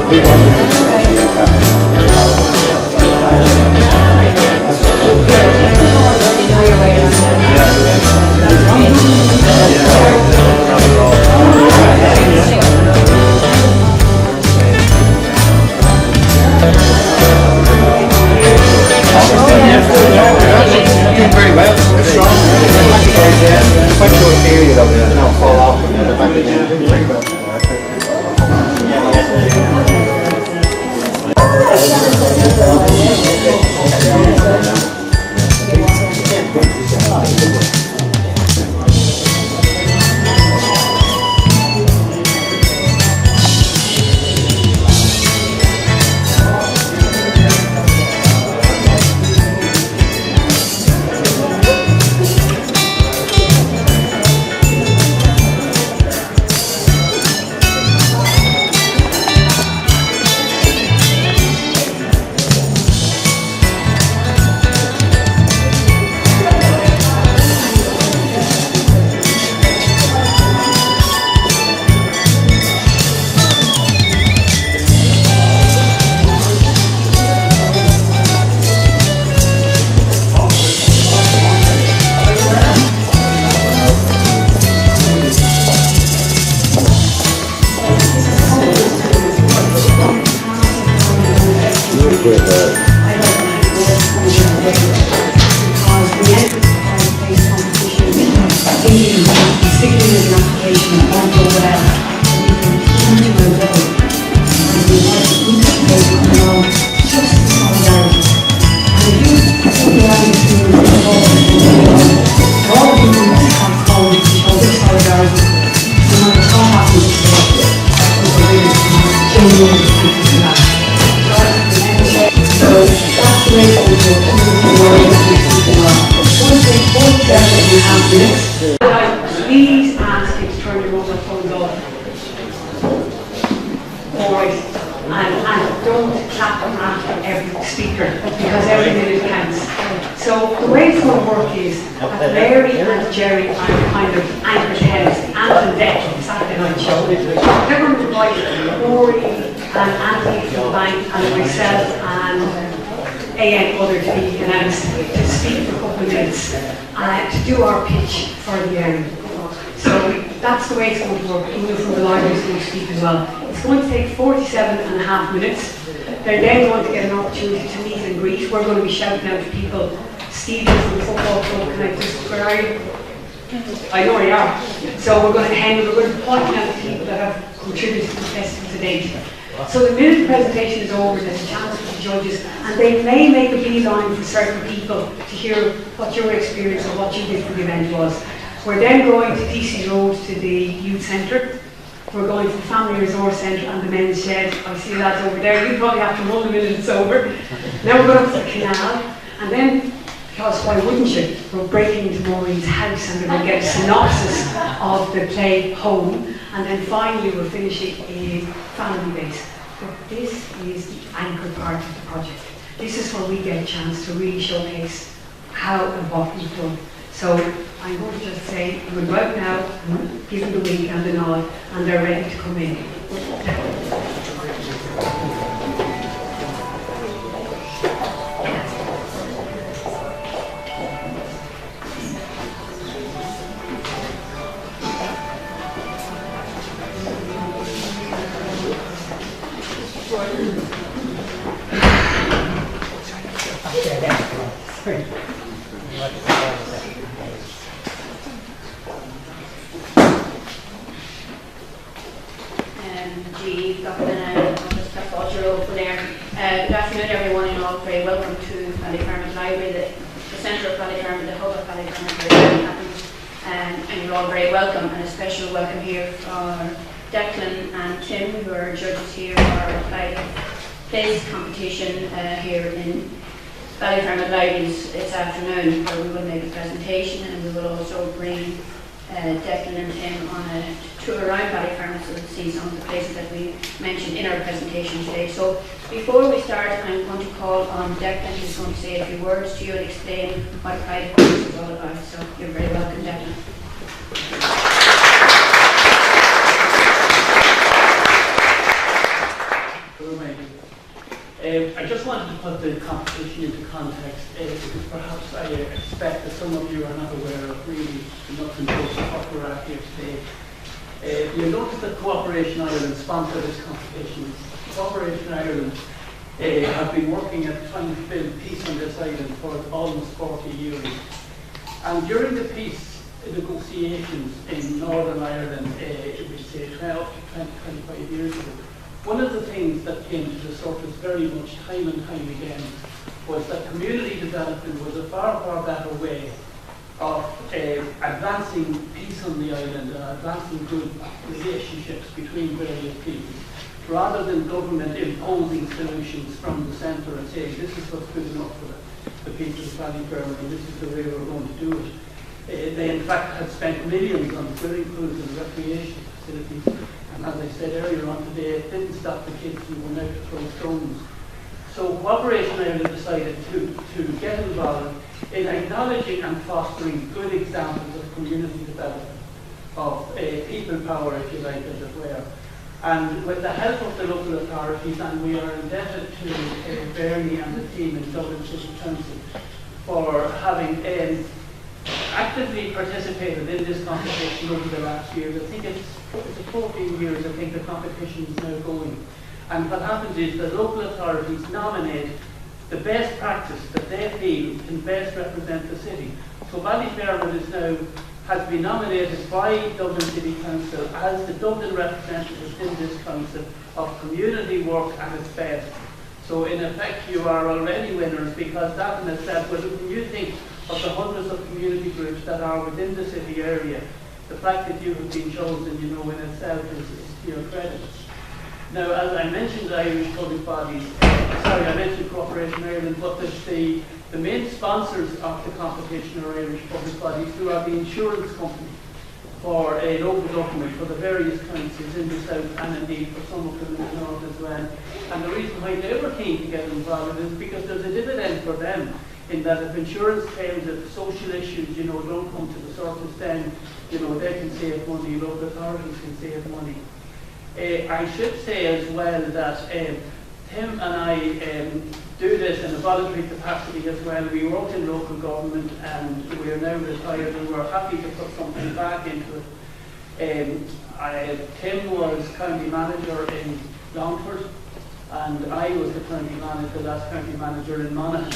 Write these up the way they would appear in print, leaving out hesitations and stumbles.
Very well. Quite short period of it, now fall off and then back again. Very well. Please ask you to turn your mobile phones off. Alright. And don't clap after every speaker because every minute counts. So the way it's going to work is that Mary and Jerry are kind of anchored heads and deck Saturday night show. They're going to invite Rory and Anthony from the bank and myself and other to be announced to speak for a couple of minutes to do our pitch for the area. So that's the way it's going to work. Even from the library is going to speak as well. It's going to take 47.5 minutes. They're then going to get an opportunity to meet and greet. We're going to be shouting out to people. Stephen from the football club, can I just, where are you? I know where you are. So we're going to be pointing out the people that have contributed to the festival to date. So the minute the presentation is over, there's a chance for the judges, and they may make a beeline for certain people to hear what your experience or what you did for the event was. We're then going to DC Road to the youth centre. We're going to the family resource centre and the men's shed. I see lads over there. You probably have to run the minute it's over. Then we're going up to the canal, and then, because why wouldn't you? We're breaking into Maureen's house and we'll get a synopsis of the play Home, and then finally we're finishing in family base. But this is the anchor part of the project. This is where we get a chance to really showcase how and what we've done. So I'm going to just say, we're out now, and give them the wink and the nod, and they're ready to come in. Good afternoon everyone, and all very welcome to Ballyfermot Library, the centre of Ballyfermot, the hub of Ballyfermot, where it happens, and you're all very welcome, and a special welcome here for Declan and Tim, who are judges here for our plays competition here in Ballyfermot Library this afternoon, where we will make a presentation, and we will also bring Declan and Tim on a tour around Ballyfermot so to see some of the places that we mentioned in our presentation today. So before we start, I'm going to call on Declan, who's going to say a few words to you and explain what Pride is all about. So you're very welcome, Declan. I just wanted to put the competition into context because perhaps I expect that some of you are not aware of really the nuts and bolts of what we're at here today. You'll notice that Cooperation Ireland sponsored this competition. Cooperation Ireland have been working at trying to build peace on this island for almost 40 years. And during the peace negotiations in Northern Ireland, we say 12 to 25 years ago, one of the things that came to the surface very much time and time again was that community development was a far, far better way of advancing peace on the island and advancing good relationships between various people, rather than government imposing solutions from the centre and saying this is what's good enough for the people of Ballyfermot and this is the way we're going to do it. They in fact had spent millions on swimming pools and recreation facilities. And as I said earlier on today, it didn't stop the kids from going out to throw stones. So Cooperation Ireland decided to get involved in acknowledging and fostering good examples of community development, of people power, if you like, as it were. And with the help of the local authorities, and we are indebted to Bernie and the team in Dublin City Council for having actively participated in this competition over the last years. I think it's 14 years, I think the competition is now going. And what happens is the local authorities nominate the best practice that they feel can best represent the city. So Ballyfermot has been nominated by Dublin City Council as the Dublin representative in this council of community work at its best. So in effect you are already winners, because that in itself, well, when you think of the hundreds of community groups that are within the city area, the fact that you have been chosen, you know, in itself is to your credit. Now, as I mentioned Irish public bodies, I mentioned Cooperation Ireland, but the main sponsors of the competition are Irish public bodies, who are the insurance company for a local government for the various councils in the south and indeed for some of them in the north as well. And the reason why they were keen to get involved is because there's a dividend for them, in that if insurance claims, if social issues, you know, don't come to the surface, then, you know, they can save money, local authorities can save money. I should say as well that Tim and I do this in a voluntary capacity as well. We worked in local government and we are now retired, and we're happy to put something back into it. Tim was county manager in Longford, and I was the last county manager in Monaghan.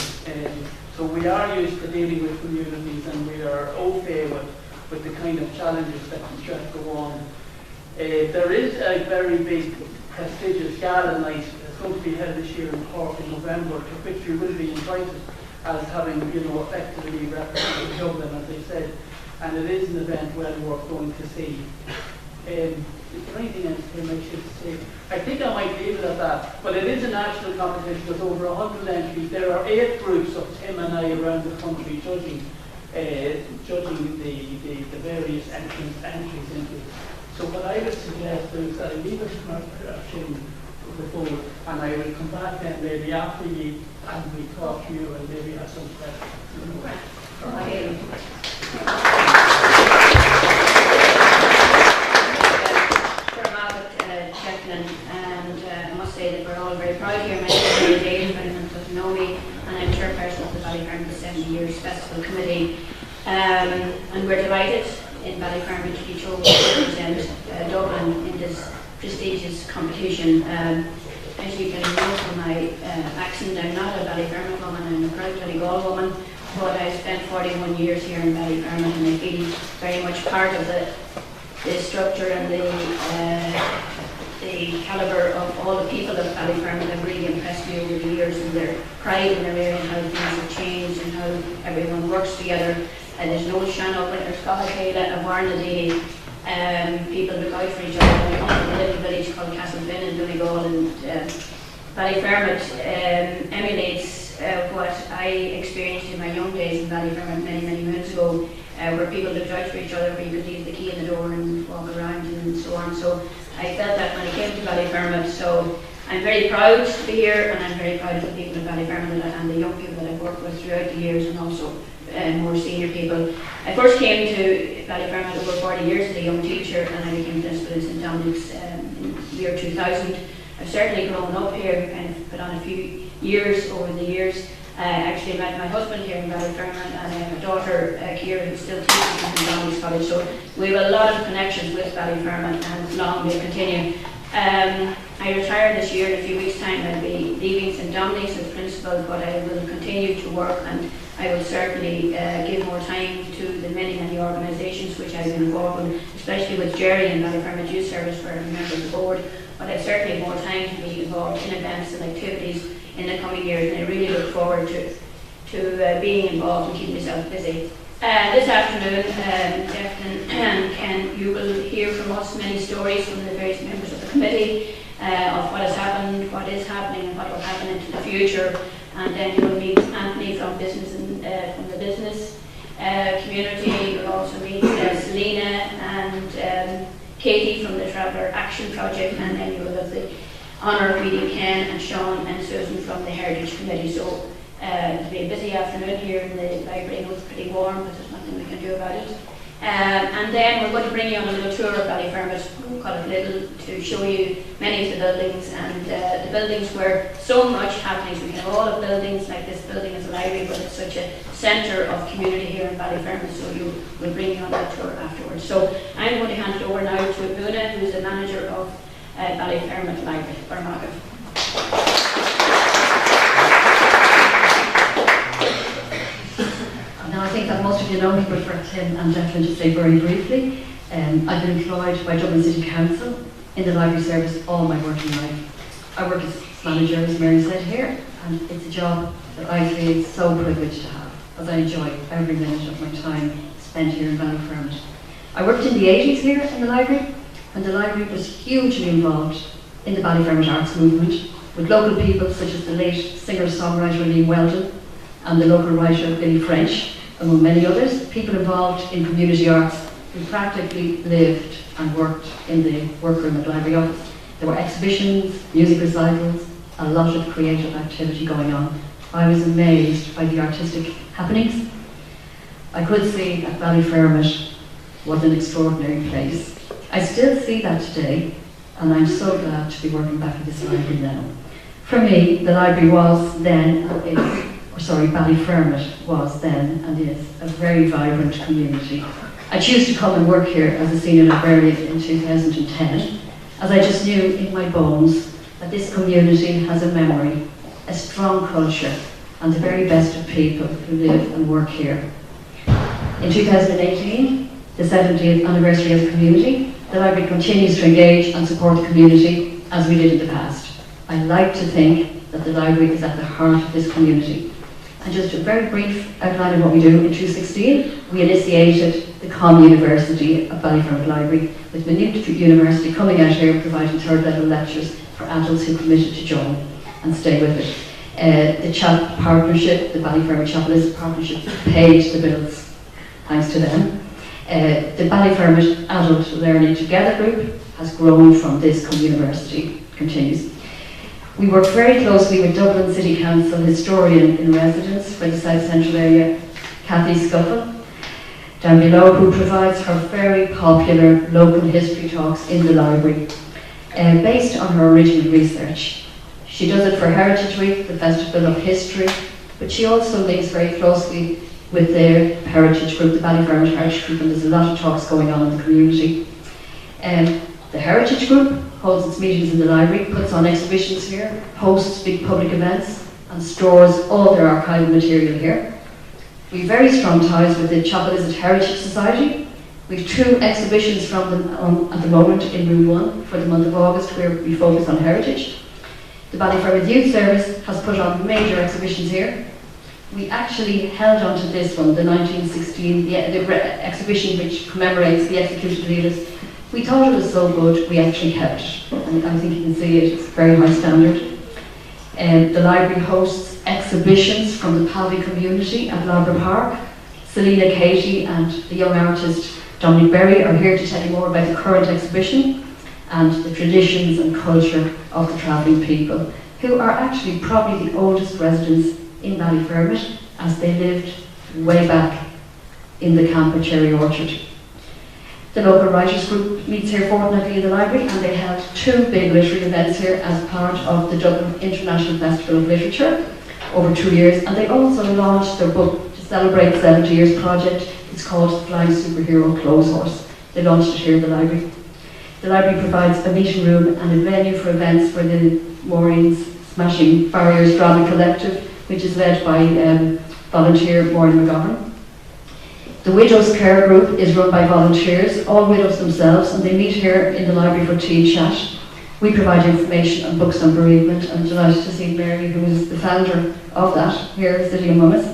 So we are used to dealing with communities, and we are okay with the kind of challenges that go on. There is a very big, prestigious gala night that's going to be held this year in Cork in November, to which you will be invited as having, you know, effectively represented Dublin, as I said. And it is an event well worth going to see. Is there anything else Tim I should say? I think I might leave it at that. But it is a national competition with over 100 entries. There are 8 groups of Tim and I around the country judging the various entries into it. So what I would suggest is that I leave it to my production before, and I will come back then maybe after you and we talk to you and maybe have some questions. And I must say that we're all very proud here. My name is Dave, if anyone doesn't know me, and I'm chairperson of the Ballyfermot 70 Years Festival Committee. And we're delighted in Ballyfermot to be chosen to represent Dublin in this prestigious competition. As you can know from my accent, I'm not a Ballyfermot woman, I'm a proud Donegal woman, but I've spent 41 years here in Ballyfermot, and I feel very much part of the structure and the calibre of all the people of Ballyfermot have really impressed me over the years, and their pride in their area and how things have changed and how everyone works together. And there's no Shannon, there's Cohacala and Varnady. People look out for each other. I come from a little village called Castlefin in Donegal, and Ballyfermot emulates what I experienced in my young days in Ballyfermot many moons ago, where people looked out for each other, where you could leave the key in the door and walk around and so on. So I felt that when I came to Ballyfermot. So I'm very proud to be here, and I'm very proud of the people of Ballyfermot and the young people that I've worked with throughout the years, and also more senior people. I first came to Ballyfermot over 40 years as a young teacher, and I became principal in St Dominic's in the year 2000. I've certainly grown up here, kind of put on a few years over the years. Actually met my husband here in Ballyfermot, and I have a daughter, Kira, who still teaches in Downey's College. So we have a lot of connections with Ballyfermot, and long may continue. I retire this year in a few weeks' time. I'll be leaving St Dominique's as principal, but I will continue to work, and I will certainly give more time to the many organisations which I've been involved in, especially with Jerry and Ballyfermot Youth Service, where I'm a member of the board. But I certainly have more time to be involved in events and activities in the coming years, and I really look forward to being involved and keeping myself busy. This afternoon, Declan and Ken, you will hear from us many stories from the various members of the committee of what has happened, what is happening, and what will happen into the future. And then you will meet Anthony from business and from the business community. You'll also meet Selena and Katie from the Traveller Action Project, and then you will have the honour of meeting Ken and Sean and Susan from the Heritage Committee. So it'll be a busy afternoon here in the library. I know it's pretty warm, but there's nothing we can do about it. And then we're going to bring you on a little tour of Ballyfermot, we'll call it Little, to show you many of the buildings, and the buildings where so much happening. So we have all the buildings, like this building is a library, but it's such a centre of community here in Ballyfermot, so we'll bring you on that tour afterwards. So I'm going to hand it over now to Una, who's the manager of Ballyfermot Library. Barmaga. Now I think that most of you know me, but for Tim and Declan to say very briefly, I've been employed by Dublin City Council in the library service all my working life. I work as manager, as Mary said here, and it's a job that I feel so privileged to have, as I enjoy every minute of my time spent here in Ballyfermot. I worked in the 80s here in the library, and the library was hugely involved in the Ballyfermot arts movement, with local people such as the late singer-songwriter Liam Weldon and the local writer Billy French, among many others, people involved in community arts who practically lived and worked in the workroom at the library office. There were exhibitions, music recitals, a lot of creative activity going on. I was amazed by the artistic happenings. I could see that Ballyfermot was an extraordinary place. I still see that today, and I'm so glad to be working back at this library now. For me, the library was then, Ballyfermot was then and is a very vibrant community. I chose to come and work here as a senior librarian in 2010, as I just knew in my bones that this community has a memory, a strong culture, and the very best of people who live and work here. In 2018, the 70th anniversary as a community, the library continues to engage and support the community as we did in the past. I like to think that the library is at the heart of this community. And just a very brief outline of what we do. In 2016, we initiated the Com University of Ballyfermot Library, with Maynooth University coming out here providing third level lectures for adults who committed to join and stay with it. The Chapel Partnership, the Ballyfermot Chapel Partnership, paid the bills, thanks to them. The Ballyfermot Adult Learning Together group has grown from this Com University, continues. We work very closely with Dublin City Council historian in residence for the South Central area, Cathy Scuffle, down below, who provides her very popular local history talks in the library, based on her original research. She does it for Heritage Week, the Festival of History, but she also links very closely with their heritage group, the Ballyfermot Heritage Group, and there's a lot of talks going on in the community. The Heritage Group holds its meetings in the library, puts on exhibitions here, hosts big public events, and stores all their archival material here. We have very strong ties with the Chapel Heritage Society. We have 2 exhibitions from them at the moment in Room 1 for the month of August, where we focus on heritage. The Ballyfermot Youth Service has put on major exhibitions here. We actually held on to this one, the 1916, the exhibition which commemorates the executed leaders. We thought it was so good, we actually kept it. And I think you can see it, it's very high standard. The library hosts exhibitions from the Palvy community at Lambert Park. Selena, Katie and the young artist Dominic Berry are here to tell you more about the current exhibition and the traditions and culture of the travelling people, who are actually probably the oldest residents in Ballyfermot, as they lived way back in the camp at Cherry Orchard. The local writers group meets here fortnightly in the library, and they held 2 big literary events here as part of the Dublin International Festival of Literature over 2 years, and they also launched their book to celebrate 70 years project. It's called Flying Superhero Clothes Horse. They launched it here in the library. The library provides a meeting room and a venue for events for the Maureen's Smashing Barriers Drama Collective, which is led by volunteer Maureen McGovern. The Widows Care Group is run by volunteers, all widows themselves, and they meet here in the library for tea and chat. We provide information on books on bereavement. I'm delighted to see Mary, who is the founder of that, here sitting among us.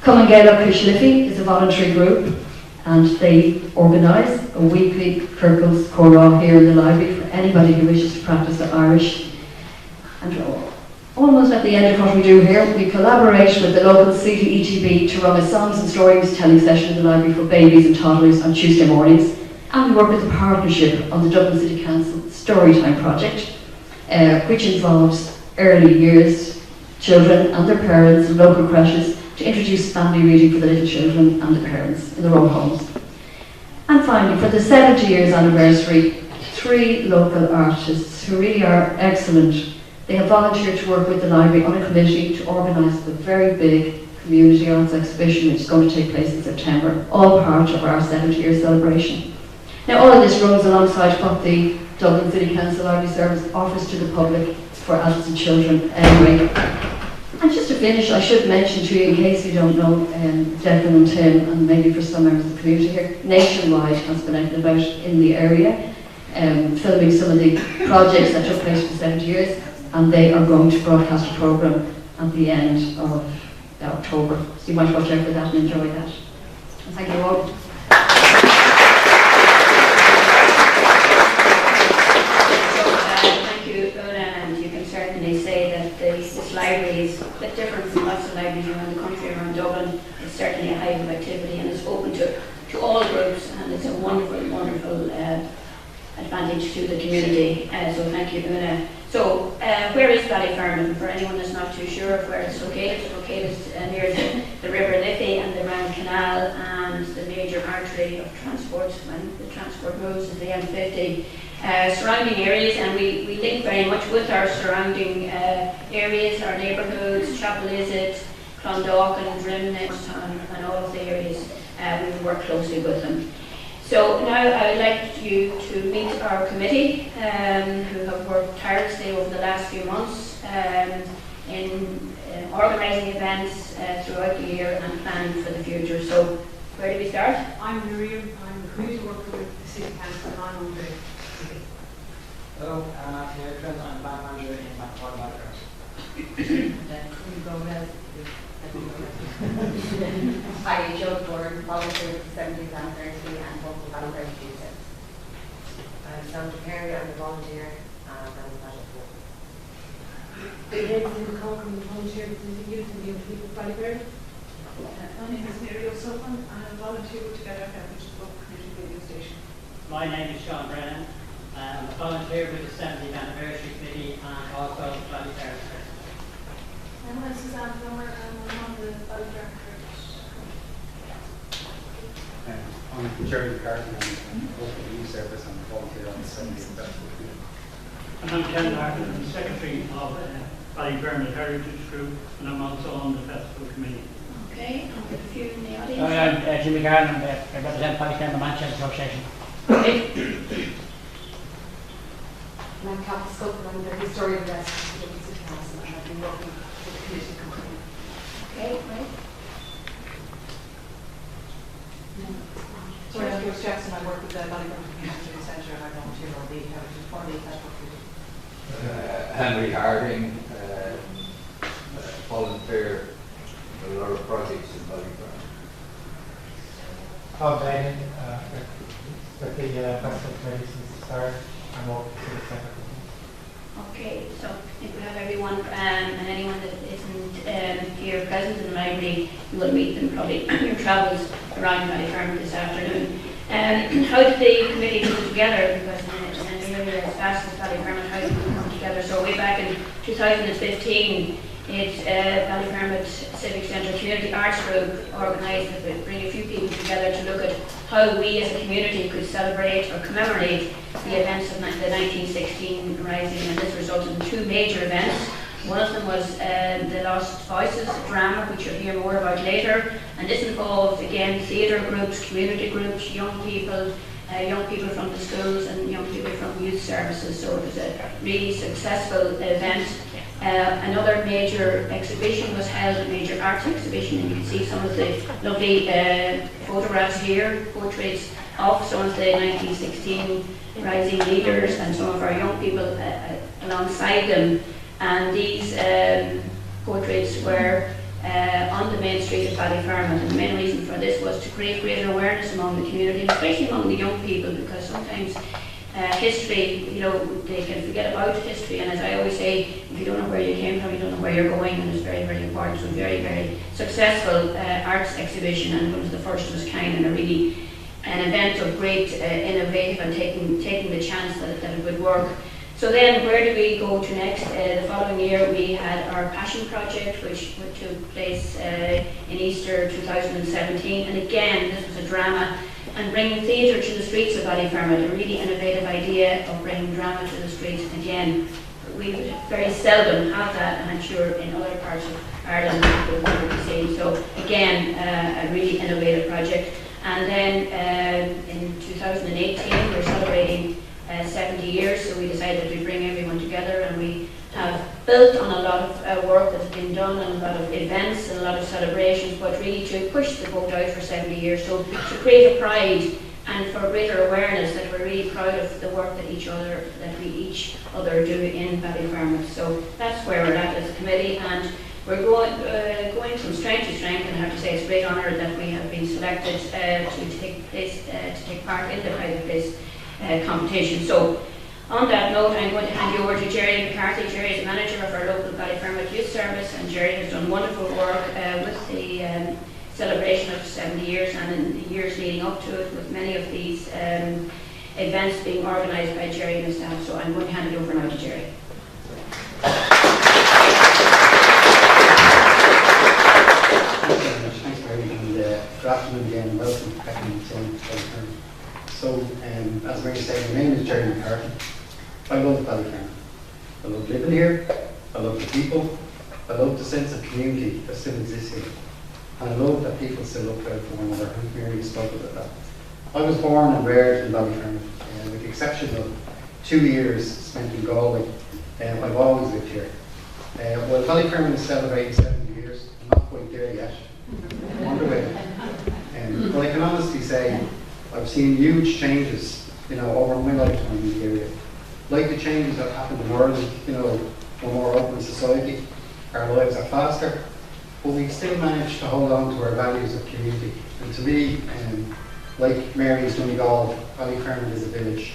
Come Gaelic Crishliffe is a voluntary group, and they organise a weekly Kirkles Chorá here in the library for anybody who wishes to practice their Irish. And almost at the end of what we do here, we collaborate with the local CTETB to run a songs and stories telling session in the library for babies and toddlers on Tuesday mornings. And we work with the partnership on the Dublin City Council Storytime project, which involves early years children and their parents and local creches to introduce family reading for the little children and the parents in their own homes. And finally, for the 70 years anniversary, 3 local artists who really are excellent. They have volunteered to work with the library on a committee to organise the very big community arts exhibition which is going to take place in September, all part of our 70-year celebration. Now all of this runs alongside what the Dublin City Council Library Service offers to the public for adults and children anyway. And just to finish, I should mention to you, in case you don't know, Declan and Tim, and maybe for some members of the community here, Nationwide has been out and about in the area, filming some of the projects that took place for 70 years. And they are going to broadcast a programme at the end of October. So you might watch out for that and enjoy that. And thank you all. Thank you, Una, and you can certainly say that this library is a bit different from lots of libraries around the country, around Dublin. It's certainly a hive of activity and it's open to all groups, and it's a wonderful, wonderful advantage to the community. So thank you, Una. So, where is Ballyfermot? For anyone that's not too sure of where it's located near the River Liffey and the Round Canal and the major artery of transport when the transport moves is the M50. Surrounding areas, and we link very much with our surrounding areas, our neighbourhoods, Chapel Izzet, Clondalkin, Drimnagh, and all of the areas. We work closely with them. So now I would like you to meet our committee, who have worked tirelessly over the last few months in organising events throughout the year and planning for the future. So where do we start? I'm Miriam. I'm the community worker with the City Council, and I'm on the committee. Hello, I'm Matthew Edgren. I'm the band manager in Ballyfermot Library. Hi, Joe Gordon, volunteer for the 70th anniversary and local Ballyfermot Tuesday. I'm Sandra Perry, I'm a volunteer and I'm a magic board. Good evening, I'm Colin, volunteer for the youth and young people of Ballyfermot. My name is Mary O'Sullivan, and I volunteer with Together which is local community radio station. My name is Sean Brennan. I'm a volunteer with the 70th Anniversary Committee and also Ballyfermot. I'm Suzanne Plummer, and I'm on the Ballyfermot Church. I'm Jerry McCarthy, I'm local youth service and volunteer on the 70th Festival. And I'm Ken Larkin, I'm the Secretary of Ballyfermot Heritage Group, and I'm also on the Festival Committee. Okay, and with a few in the audience. I'm Jimmy Garland, I represent Ballyfermot Manchester Association. Okay. And I'm Kathy Scopen, I'm the historian desk of the City Council and I've been working with the community company. Okay, right. So I'm Bruce Jackson, I work with the Ballyfermot Community Centre and I volunteer on the Heritage Body Festival Committee. Henry Harding, volunteer for a lot of projects in Ballyfermot. Bob Bain, with the Festival Committee since the start. I'm all to the secretary. Okay, so if we have everyone and anyone that isn't here present in the library, you will meet them probably on your travels around Ballyfermot this afternoon. How did the committee come together? Because in an area as vast as Ballyfermot, how did it come together? So way back in 2015, It's Ballyfermot Civic Centre Community Arts Group organised to bring a few people together to look at how we as a community could celebrate or commemorate the events of the 1916 Rising, and this resulted in two major events. One of them was the Lost Voices drama, which you'll hear more about later, and this involved again theatre groups, community groups, young people from the schools and young people from youth services, so it was a really successful event. Another major exhibition was held, a major arts exhibition, and you can see some of the lovely photographs here, portraits of some of the 1916 rising leaders and some of our young people alongside them. And these portraits were on the main street of Ballyfermot, and the main reason for this was to create greater awareness among the community, and especially among the young people, because sometimes history, they can forget about history, and as I always say, if you don't know where you came from, you don't know where you're going, and it's very, very important. So very, very successful arts exhibition, and one of the first of its kind, and an event of great innovative and taking the chance that it would work. So then, where do we go to next? The following year we had our Passion Project, which took place in Easter 2017, and again this was a drama and bringing theatre to the streets of Ballyfermot, a really innovative idea of bringing drama to the streets. Again, we would very seldom have that, and I'm sure in other parts of Ireland it would be seen. So again, a really innovative project. And then in 2018 we're celebrating 70 years, so we decided to bring everyone together, and we have built on a lot of work that's been done and a lot of events and a lot of celebrations, but really to push the boat out for 70 years, so to create a pride and for greater awareness that we're really proud of the work that we each other do in Ballyfermot. So that's where we're at as a committee, and we're going from strength to strength, and I have to say it's a great honour that we have been selected to take part in the private place competition. So on that note, I'm going to hand you over to Jerry McCarthy. Jerry is the manager of our local Ballyfermot Youth Service, and Jerry has done wonderful work with the celebration of 70 years and in the years leading up to it, with many of these events being organised by Jerry and his staff. So I'm going to hand it over now to Jerry. Thanks very much, and good afternoon again, and welcome back in the Ballyfermot. So, as Mary said, my name is Jerry McCarthy. I love Ballyfermot. I love living here, I love the people, I love the sense of community that still exists here. And I love that people still look out for one another, and Mary spoke about that. I was born and reared in Ballyfermot, with the exception of 2 years spent in Galway. I've always lived here. Well, Ballyfermot is celebrating 70 years. I'm not quite there yet. I'm on the way. But I can honestly say I've seen huge changes, over my lifetime in the area. Like the changes that happened in Ireland, we're more open society, our lives are faster, but we still manage to hold on to our values of community. And to me, like Mary's Donegal, Ballyfermot is a village.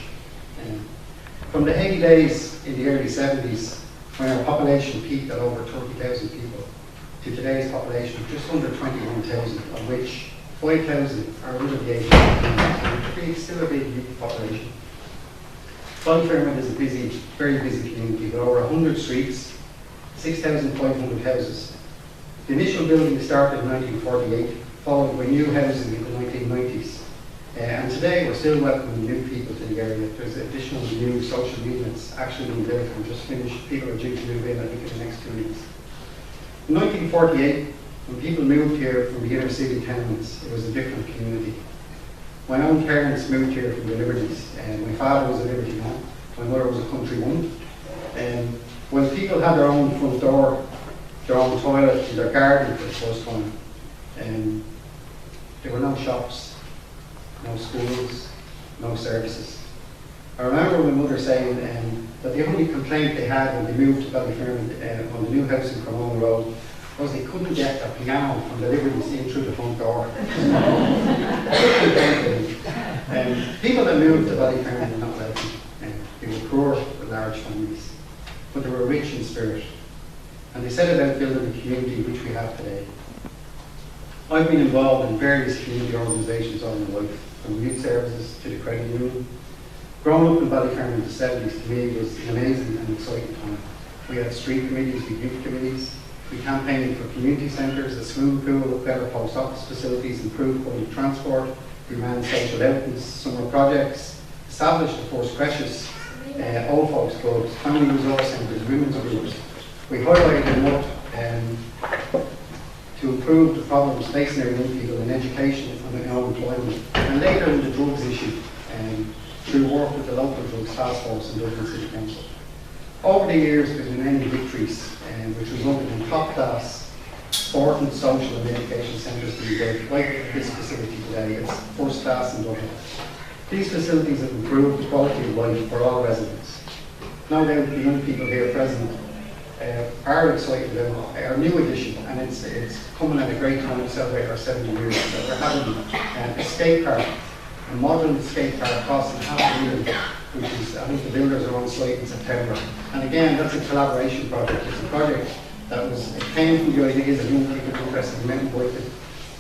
From the heady days in the early 70s, when our population peaked at over 30,000 people, to today's population of just under 21,000, of which 5,000 are under the age of 18, which is still a big youth population. Ballyfermot is a busy, very busy community with over 100 streets, 6,500 houses. The initial building started in 1948, followed by new housing in the 1990s. And today we're still welcoming new people to the area. There's additional new social units actually being built and just finished. People are due to move in, I think, in the next 2 weeks. In 1948, when people moved here from the inner city tenements, it was a different community. My own parents moved here from the Liberties, and my father was a Liberty man, my mother was a country woman. And when people had their own front door, their own toilet, and their garden for the first time, there were no shops, no schools, no services. I remember my mother saying that the only complaint they had when they moved to Ballyfermot on the new house in Cremona Road was they couldn't get a piano from the Liberties in through the front door. People that moved to Ballyfermot were not wealthy. They were poor with large families, but they were rich in spirit. And they set about building the community which we have today. I've been involved in various community organisations all my life, from youth services to the credit union. Growing up in Ballyfermot in the 70s to me was an amazing and exciting time. We had street committees, we had youth committees, We campaigned for community centres, a swimming pool, better post office facilities, improved public transport. We ran social outings, summer projects, established the first creches, old folks clubs, family resource centres, women's groups. We highlighted enough to improve the problems facing our young people in education and unemployment, and later in the drugs issue through work with the local drugs task force in Dublin City Council. Over the years, there have been many victories, which resulted in top-class sport and social and education centres being built, like this facility today. It's first class in Dublin. These facilities have improved the quality of life for all residents. No doubt the young people here present are excited about our new addition, and it's coming at a great time to celebrate our 70 years. So we're having a skate park, a modern skate park costing $500,000, which is, I think the builders are on site in September. And again, that's a collaboration project. It's a project that it came from the ideas of young people interested in mountain biking.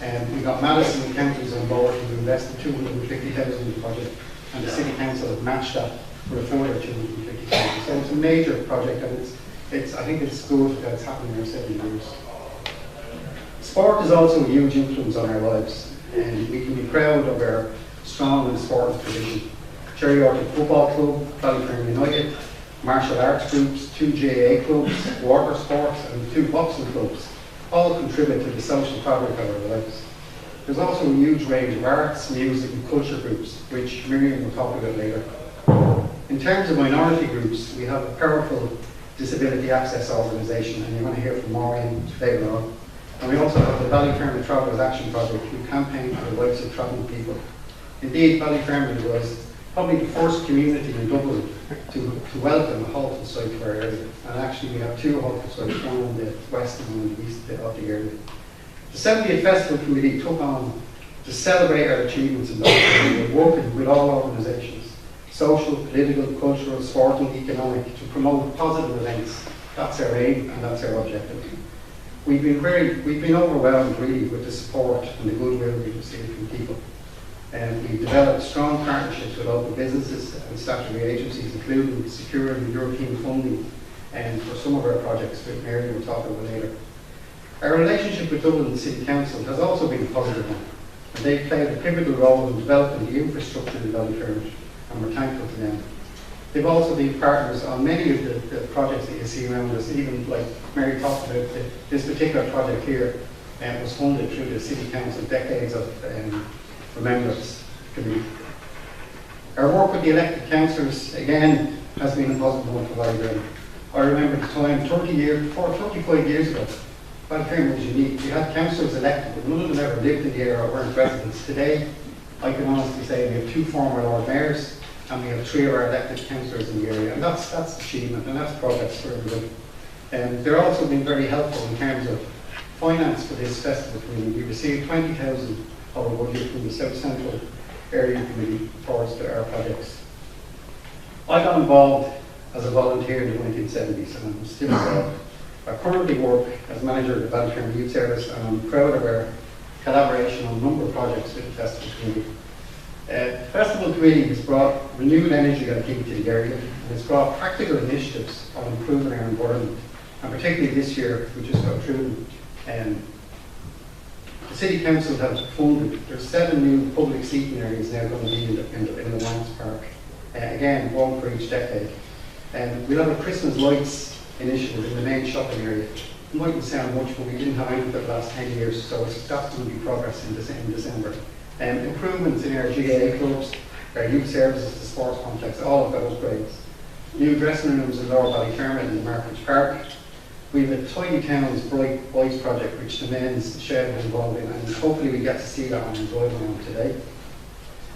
And we got Madison and counties on board to invest $250,000 in the project, and the City Council have matched that for a further $250,000. So it's a major project, and I think it's good that it's happening in our 70 years. Sport is also a huge influence on our lives, and we can be proud of our strong and sporting tradition. Cherry Orchard Football Club, Ballyfermot United, martial arts groups, 2 GAA clubs, water sports, and 2 boxing clubs all contribute to the social fabric of our lives. There's also a huge range of arts, music and culture groups, which Miriam will talk about later. In terms of minority groups, we have a powerful disability access organisation, and you're going to hear from Maureen later on. And we also have the Ballyfermot Travellers Action Project, who campaign for the rights of travelling people. Indeed, Ballyfermot was probably the first community in Dublin to welcome a halting site for our area. And actually we have 2 halting sites, one on the west and one on the east of the area. The 70th Festival Committee took on to celebrate our achievements in Ballyfermot, working with all organisations, social, political, cultural, sporting, economic, to promote positive events. That's our aim and that's our objective. We've been overwhelmed really with the support and the goodwill we've received from people. And we've developed strong partnerships with local businesses and statutory agencies, including securing European funding for some of our projects, which Mary will talk about later. Our relationship with Dublin City Council has also been a positive one, and they've played a pivotal role in developing the infrastructure in Ballyfermot, and we're thankful to them. They've also been partners on many of the projects that you see around us, even like Mary talked about, this particular project here was funded through the City Council decades of Remembrance Committee. Our work with the elected councillors, again, has been a positive one for Ballyfermot. I remember the time, 35 years ago, Ballyfermot was unique. We had councillors elected, but none of them ever lived in the area or weren't residents. Today, I can honestly say we have 2 former Lord Mayors, and we have 3 of our elected councillors in the area, and that's achievement, and that's progress for everybody. They're also been very helpful in terms of finance for this festival committee. We received 20,000 of a budget from the South Central Area Committee towards our projects. I got involved as a volunteer in the 1970s, and I'm still involved. I currently work as manager of the Ballyfermot Youth Service, and I'm proud of our collaboration on a number of projects with the Festival Committee. The Festival Committee has brought renewed energy, I think, to the area, and it's brought practical initiatives on improving our environment, and particularly this year, we just got through. The City Council have funded, there's 7 new public seating areas now going to be in the Wands Park. Again, 1 for each decade. We'll have a Christmas lights initiative in the main shopping area. It mightn't sound much, but we didn't have anything for the last 10 years, so that's going to be progress in December. Improvements in our GAA clubs, our youth services, the sports complex, all of those upgrades. New dressing rooms in Lower Ballyfermot and the Markridge Park. We have a Tidy Towns Bright Boys project, which the men's shed was involved in, and hopefully we get to see that on enjoyment on today.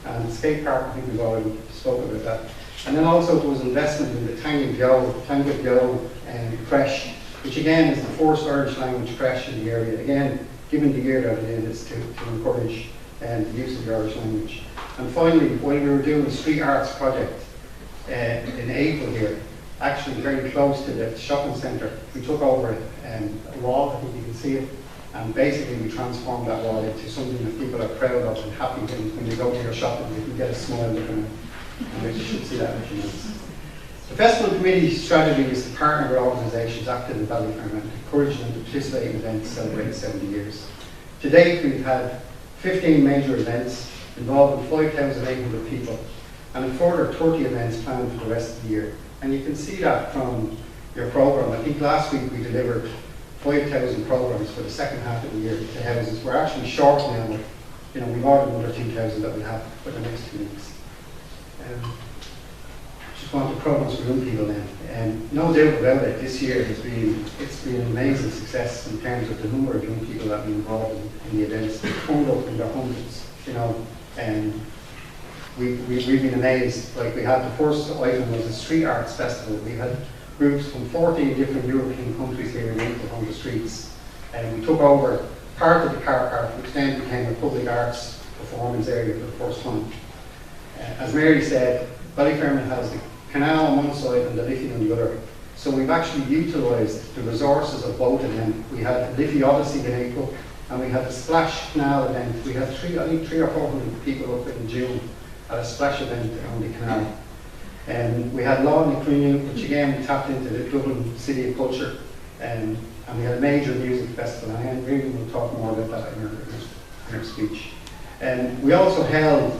And the skate park, I think we've already spoken about that. And then also there was investment in the Tango Gyo creche, which again is the first Irish language creche in the area. Again, given the year that it is to encourage the use of the Irish language. And finally, while we were doing the street arts project in April here, actually very close to the shopping centre, we took over a wall, I think you can see it, and basically we transformed that wall into something that people are proud of and happy when they go to your shopping. You can get a smile looking at it, and you should see that in a few minutes. The Festival Committee strategy is to partner with organisations active in Ballyfermot and encourage them to participate in events celebrating 70 years. To date, we've had 15 major events involving 5,800 people and a further 30 events planned for the rest of the year. And you can see that from your programme. I think last week we delivered 5,000 programmes for the second half of the year to houses. We're actually short now, but we've ordered another 2,000 that we have for the next 2 weeks. Just want the programmes for young people now. No doubt about it, this year it's been an amazing success in terms of the number of young people that have been involved in the events. They've turned up in their hundreds, and we've been amazed. Like, we had the first item was a street arts festival. We had groups from 14 different European countries here in April on the streets, and we took over part of the car park, which then became a public arts performance area for the first time. As Mary said, Ballyfermot has the canal on one side and the Liffey on the other. So we've actually utilised the resources of both of them. We had the Liffey Odyssey in April, and we had the Splash Canal event. We had 300 or 400 people up in June at a splash event on the canal. And we had Law in the Cream, which again we tapped into the Dublin City of Culture, and we had a major music festival, and really will talk more about that in her speech. And we also held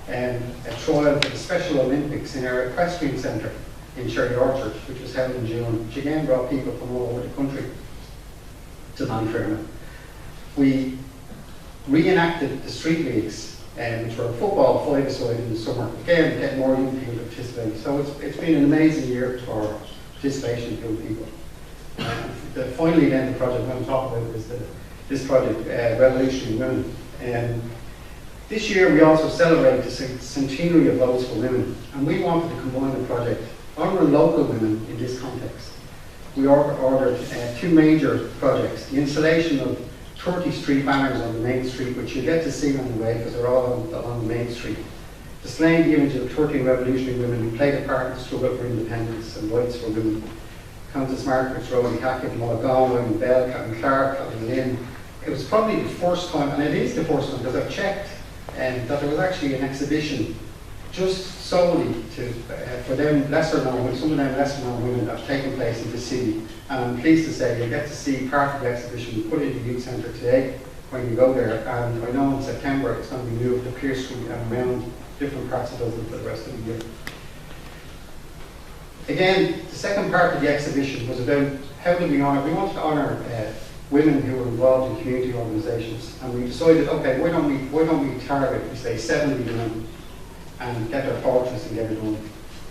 a trial for the Special Olympics in our equestrian centre in Sherry Orchard, which was held in June, which again brought people from all over the country to Ballyfermot. We reenacted the street leagues, which were football five-a-side in the summer, again getting more young people to participate. So it's been an amazing year for participation of young people. Finally then the project I'm going to talk about is this project, Revolutionary Women. This year we also celebrate the centenary of Votes for Women, and we wanted to combine the project honouring local women in this context. We ordered 2 major projects: the installation of 30 street banners on the main street, which you'll get to see on the way because they're all on the main street, displaying the image of 13 revolutionary women who played a part in the struggle for independence and rights for women. Countess Margaret, Rosie Hackett, Mulligan, Bell, Captain Clark, Captain Lynn. It was probably the first time, and it is the first time, because I've checked that there was actually an exhibition just solely for them lesser known, some of them lesser known women that have taken place in the city. And I'm pleased to say you'll get to see part of the exhibition. We put it in the youth centre today when you go there, and I know in September it's going to be moved to Pearse Street and around different parts of Dublin for the rest of the year. Again, the second part of the exhibition was about how do we honour. We wanted to honour women who were involved in community organisations, and we decided, okay, why don't we target, we say 70 women and get their portraits and get it done.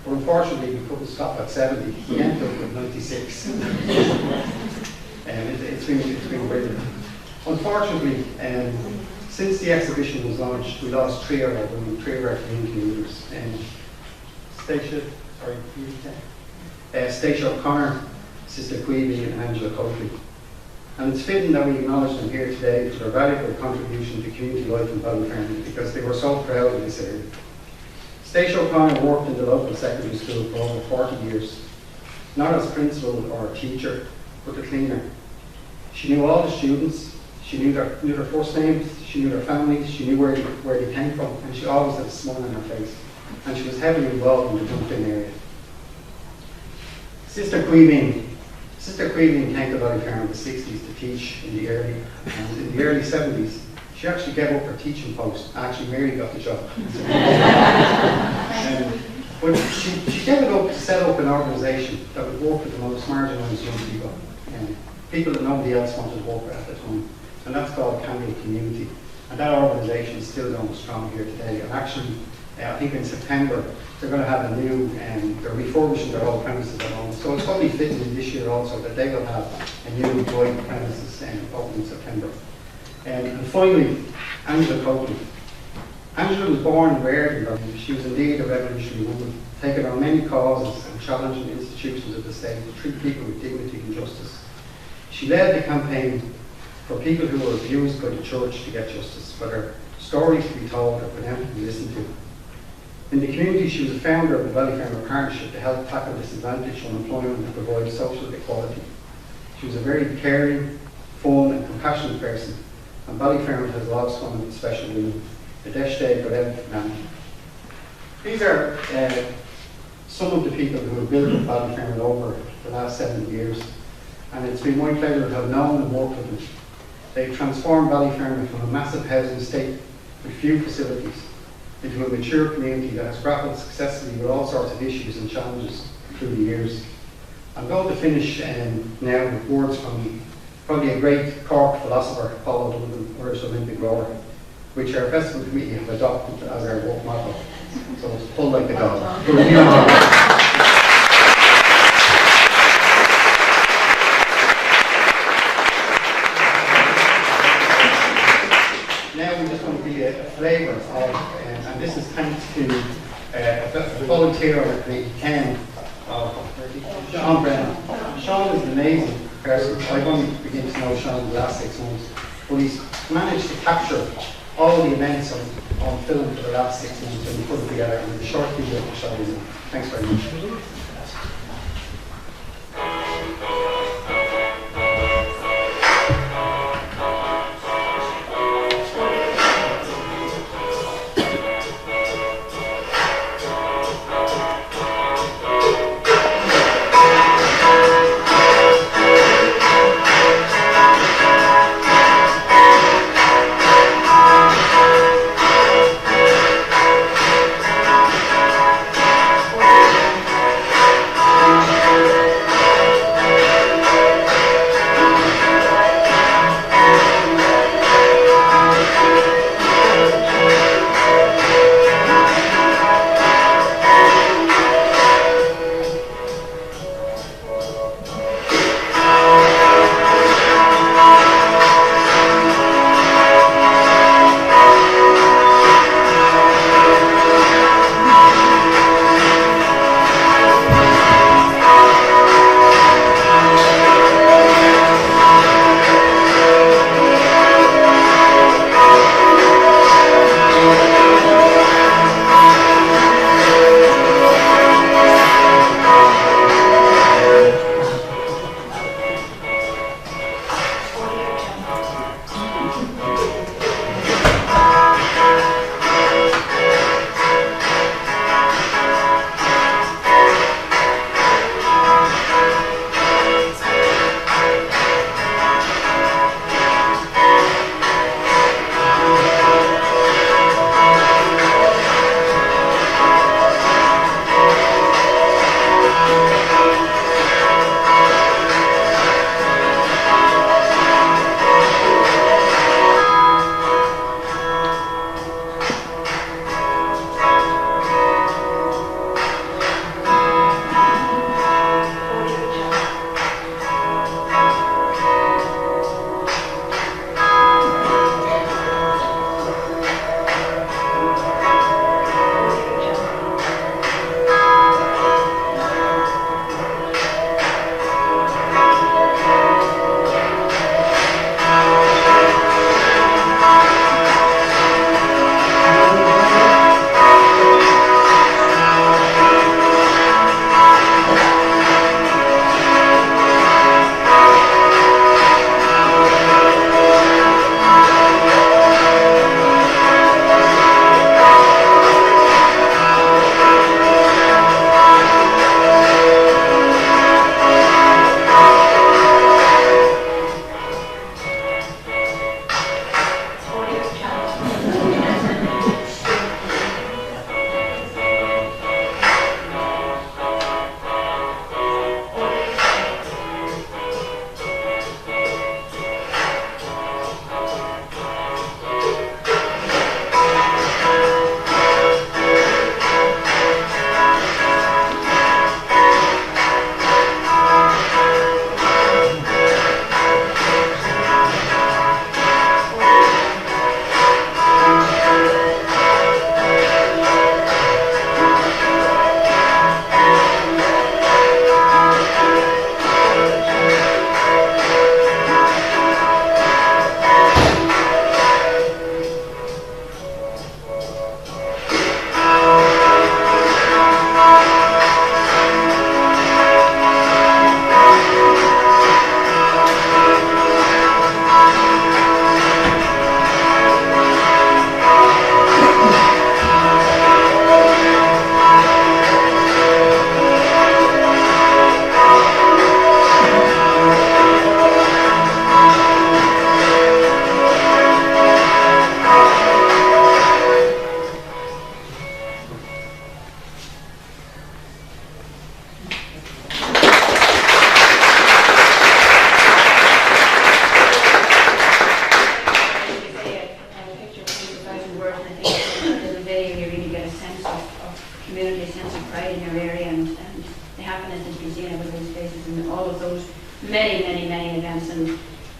But unfortunately, we couldn't stop at 70. We ended up with 96. It's been brilliant. Unfortunately, since the exhibition was launched, we lost 3 of our women, 3 of our community leaders. Stacia O'Connor, Sister Queevy, and Angela Coakley. And it's fitting that we acknowledge them here today for their valuable contribution to community life in Ballyfermot, because they were so proud of this area. Stacia O'Connor worked in the local secondary school for over 40 years, not as principal or teacher, but the cleaner. She knew all the students, she knew their first names, she knew their families, she knew where they came from, and she always had a smile on her face. And she was heavily involved in the dumping area. Sister Queeving came to Ballyfermot in the 60s to teach in the early 70s. She actually gave up her teaching post. Actually, Mary got the job. But she gave it up to set up an organisation that would work with the most marginalised young people, people that nobody else wanted to work with at the time. And that's called Cameo Community. And that organisation is still going strong here today. And actually, I think in September, they're going to have a new, they're refurbishing their old premises at home. So it's probably fitting in this year also that they will have a new white premises open in September. And finally, Angela Coakley. Angela was born and reared in Dublin. She was indeed a revolutionary woman, taking on many causes and challenging institutions of the state to treat people with dignity and justice. She led the campaign for people who were abused by the church to get justice, for their stories to be told or for them to be listened to. In the community, she was a founder of the Ballyfermot Partnership to help tackle disadvantage, unemployment and provide social equality. She was a very caring, fun and compassionate person, and Ballyfermot has lost one of its special women, the Desh Day for them. These are some of the people who have built Ballyfermot over the last 70 years, and it's been my pleasure to have known and worked with them. They've transformed Ballyfermot from a massive housing estate with few facilities into a mature community that has grappled successfully with all sorts of issues and challenges through the years. I'm going to finish now with words from probably a great Cork philosopher, Paul O'Donovan, Irish Olympic rower, which our festival committee have adopted as our work motto. So it's pull like the dog. Now we just want to give you a flavour of, and this is thanks to a volunteer on the town of Sean Brennan. Sean is an amazing person. I've only begun to know Sean in the last 6 months, but he's managed to capture all the events on film for the last 6 months and put it together in a short video to show you. Thanks very much.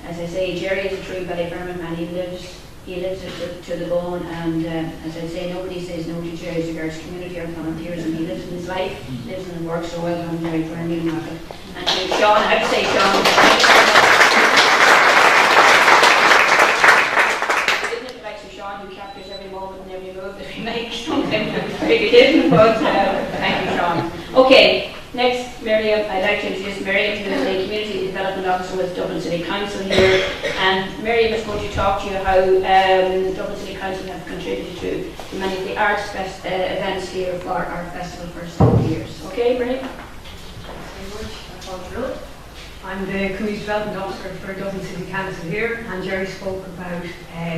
As I say, Jerry is a true Ballyfermot man. He lives it to the bone, and as I say, nobody says no to Jerry's regards community or volunteers, and he lives in his life, lives and works so well on Jerry for a new market. And to Sean, I have to say, Sean, Sean, who captures every moment and every move that we make. Sometimes I'm afraid he didn't, but thank you, Sean. Okay, next, Miriam, I'd like to introduce Miriam, who is the Community Development Officer with Dublin City Council here. And Miriam is going to talk to you how Dublin City Council have contributed to many of the arts events here for our festival for 7 years. Okay, Miriam? Thanks very much. I'm the Community Development Officer for Dublin City Council here, and Jerry spoke about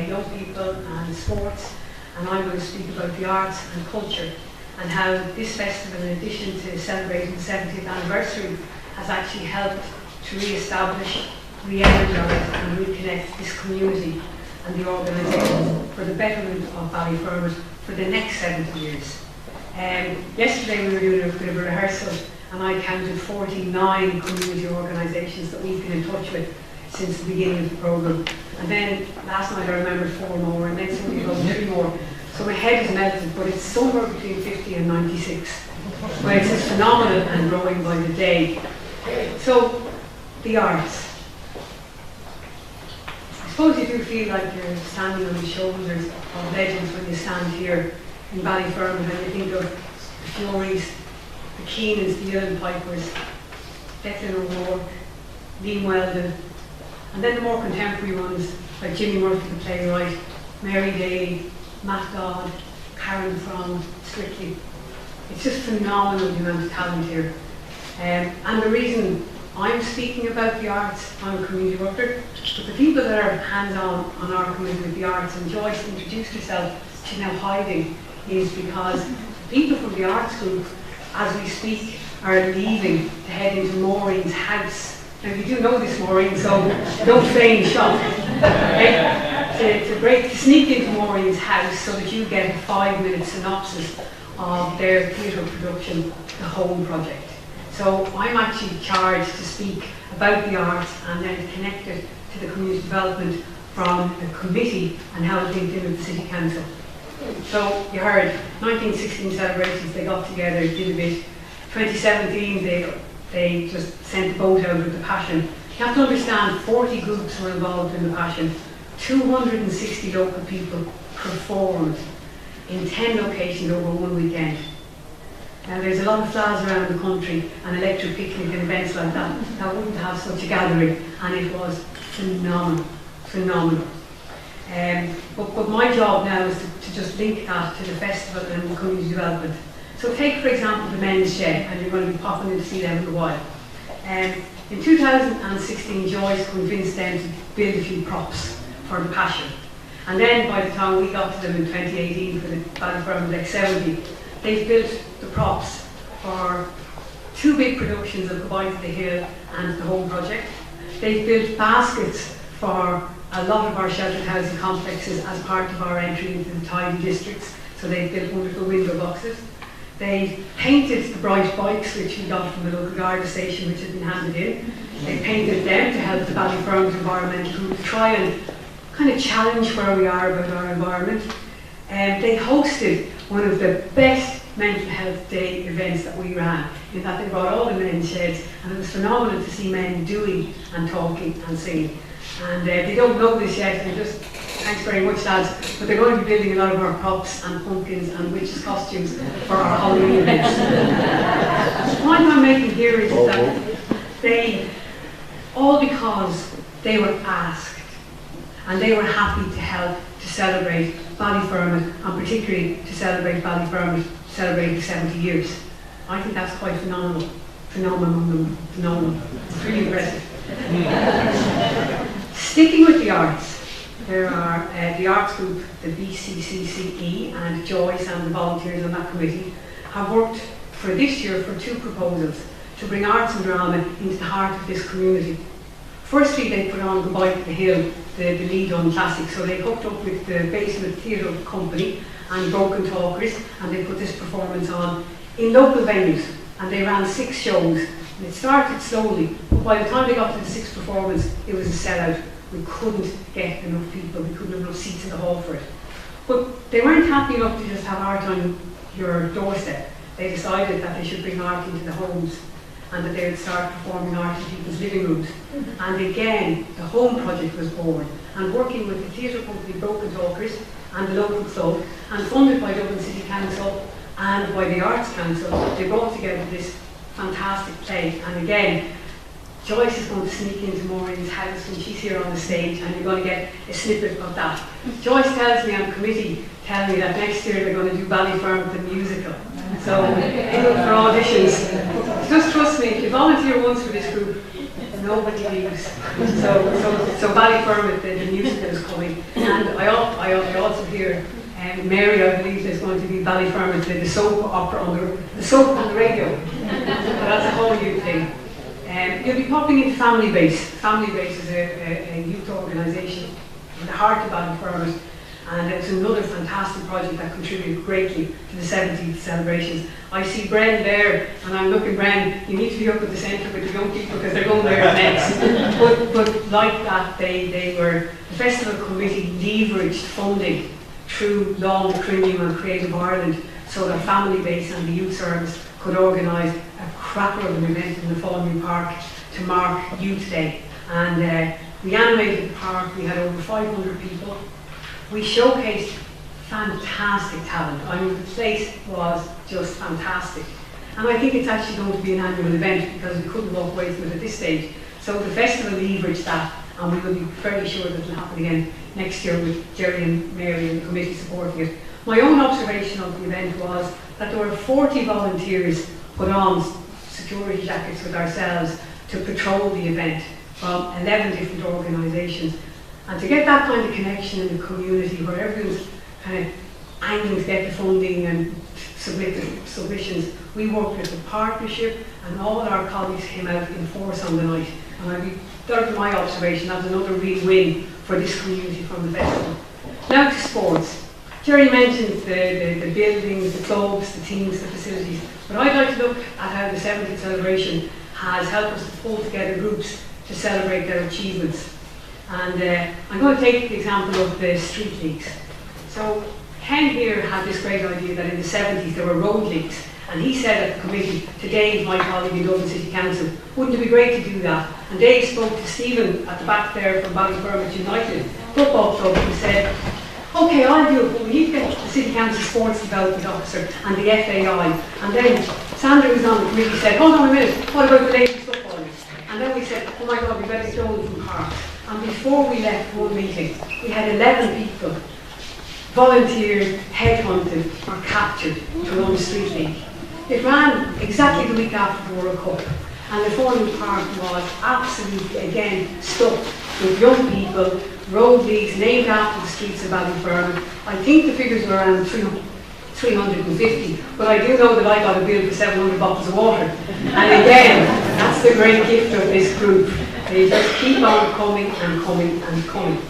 young people and sports, and I'm going to speak about the arts and culture, and how this festival, in addition to celebrating the 70th anniversary, has actually helped to re-establish, re-energise and reconnect this community and the organisations for the betterment of Ballyfermot for the next 70 years. Yesterday we were doing a bit of a rehearsal, and I counted 49 community organisations that we've been in touch with since the beginning of the programme. And then last night I remembered 4 more, and then somebody wrote 3 more. So my head is melted, but it's somewhere between 50 and 96. But it's just phenomenal and growing by the day. So, the arts. I suppose you do feel like you're standing on the shoulders of legends when you stand here in Ballyfermot and you think of the Furies, the Keenans, the Ullin Pipers, Declan O'Rourke, Liam Weldon, and then the more contemporary ones like Jimmy Murphy the playwright, Mary Daly, Matt Dodd, Karen from Strictly. It's just phenomenal the amount of talent here. And the reason I'm speaking about the arts, I'm a community worker, but the people that are hands-on on our community with the arts, and Joyce introduced herself, she's now hiding, is because people from the arts group, as we speak, are leaving to head into Maureen's house. Now you do know this, Maureen, so don't feign shock. To sneak into Maureen's house so that you get a 5-minute synopsis of their theatre production, The Home Project. So I'm actually charged to speak about the arts and then connect it to the community development from the committee and how it's linked in with the City Council. So you heard 1916 celebrations, they got together, did a bit. 2017 they just sent the boat out with the Passion. You have to understand 40 groups were involved in the Passion. 260 local people performed in 10 locations over one weekend. Now there's a lot of flags around the country and electric picnic and events like that wouldn't have such a gathering, and it was phenomenal, phenomenal. But my job now is to just link that to the festival and the community development. So take for example the men's shed, and you're going to be popping in to see them in a while. In 2016 Joyce convinced them to build a few props for the Passion. And then by the time we got to them in 2018 for the Ballyfermot Lake 70, they've built the props for 2 big productions of Goodbye to the Hill and The Home Project. They've built baskets for a lot of our sheltered housing complexes as part of our entry into the tidy districts. So they've built wonderful window boxes. They've painted the bright bikes, which we got from the local Garda station, which had been handed in. They painted them to help the Ballyfermot environmental group try and kind of challenge where we are about our environment. They hosted one of the best mental health day events that we ran, in that they brought all the men's sheds, and it was phenomenal to see men doing and talking and singing. And they don't know this yet, and just thanks very much lads, but they're going to be building a lot of our props and pumpkins and witches costumes for our Halloween events. The point I'm making here is that they, all because they were asked, and they were happy to help to celebrate Ballyfermot, and particularly to celebrate Ballyfermot celebrating 70 years. I think that's quite phenomenal. Phenomenal. It's really impressive. Sticking with the arts, there are the arts group, the BCCCE, and Joyce and the volunteers on that committee have worked for this year for 2 proposals to bring arts and drama into the heart of this community. Firstly, they put on Goodbye to the Hill, the lead on classic, so they hooked up with the Basement Theatre Company and Broken Talkers, and they put this performance on in local venues, and they ran 6 shows. And it started slowly, but by the time they got to the 6th performance, it was a sellout. we couldn't get enough people, we couldn't have enough seats in the hall for it. But they weren't happy enough to just have art on your doorstep. They decided that they should bring art into the homes and that they would start performing art in people's living rooms. And again, the Home Project was born, and working with the theatre company Broken Talkers and the local club, and funded by Dublin City Council and by the Arts Council, they brought together this fantastic play. And again, Joyce is going to sneak into Maureen's house when she's here on the stage, and you're going to get a snippet of that. Joyce tells me on committee, tell me that next year they're going to do Ballyfermot the musical. So, look for auditions. Just trust me, if you volunteer once for this group, nobody leaves. So Ballyfermot the musical is coming. And I also hear Mary, I believe, is going to be Ballyfermot the soap opera on the soap on the radio. So that's a whole new thing. You'll be popping into Family Base. Family Base is a youth organisation in the heart of Ballyfermot, and it's another fantastic project that contributed greatly to the 70th celebrations. I see Bren there, and I'm looking, Bren, you need to be up at the centre with the young people because they're going there next. But like that, the festival committee leveraged funding through Law and Crinium and Creative Ireland so that Family Base and the Youth Service could organise a cracker of an event in the Fallmew Park to mark Youth Day. And we animated the park, we had over 500 people. We showcased fantastic talent. I mean, the place was just fantastic. And I think it's actually going to be an annual event because we couldn't walk away from it at this stage. So the festival leveraged that, and we will be fairly sure that it will happen again next year with Jerry and Mary and the committee supporting it. My own observation of the event was that there were 40 volunteers put on security jackets with ourselves to patrol the event from 11 different organisations. And to get that kind of connection in the community where everyone's kind of angling to get the funding and submit the submissions, we worked with the partnership and all our colleagues came out in force on the night. And that was my observation, that was another real win for this community from the festival. Now to sports. Jerry mentioned the buildings, the clubs, the teams, the facilities, but I'd like to look at how the 70th celebration has helped us to pull together groups to celebrate their achievements. And I'm going to take the example of the street leagues. So Ken here had this great idea that in the 70s there were road leagues, and he said at the committee to Dave, my colleague in Dublin City Council, wouldn't it be great to do that? And Dave spoke to Stephen at the back there from Ballyfermot United Football Club and said, okay, I'll do it, but we need to get the City Council Sports Development Officer and the FAI. And then Sandra, who's on the committee, said, hold on a minute, what about the ladies footballers? And then we said, oh my God, we better get Joel from Park. And before we left one meeting, we had 11 people volunteered, headhunted or captured to run the street league. It ran exactly the week after the World Cup, and the Fallmew Park was absolutely, again, stuffed with young people, road leagues named after the streets of Ballyfermot. I think the figures were around 350, but I do know that I got a bill for 700 bottles of water. And again, that's the great gift of this group. They just keep on coming and coming and coming.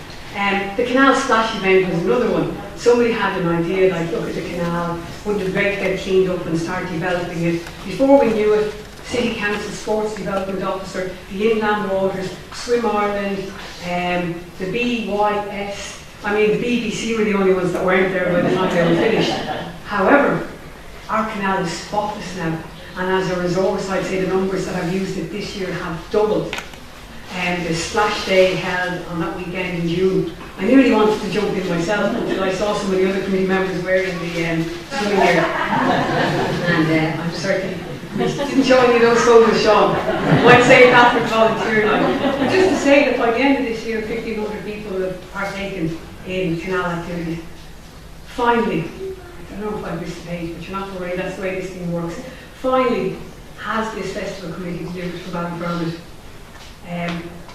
The canal splash event was another one. Somebody had an idea, like, look at the canal, wouldn't it be great to get it cleaned up and start developing it? Before we knew it, City Council Sports Development Officer, the Inland Waters, Swim Ireland, the BYS, I mean the BBC were the only ones that weren't there by the time they were finished. However, our canal is spotless now, and as a resource I'd say the numbers that have used it this year have doubled. The splash day held on that weekend in June. I nearly wanted to jump in myself until I saw some of the other committee members wearing the swimming gear. And I'm certainly didn't show any of those photos, Sean. Might say that for volunteer night. But just to say that by the end of this year, 1,500 people have partaken in canal activities. Finally, I don't know if I missed the page, but you're not to worry, that's the way this thing works. Finally, has this festival committee delivered for Ballyfermot?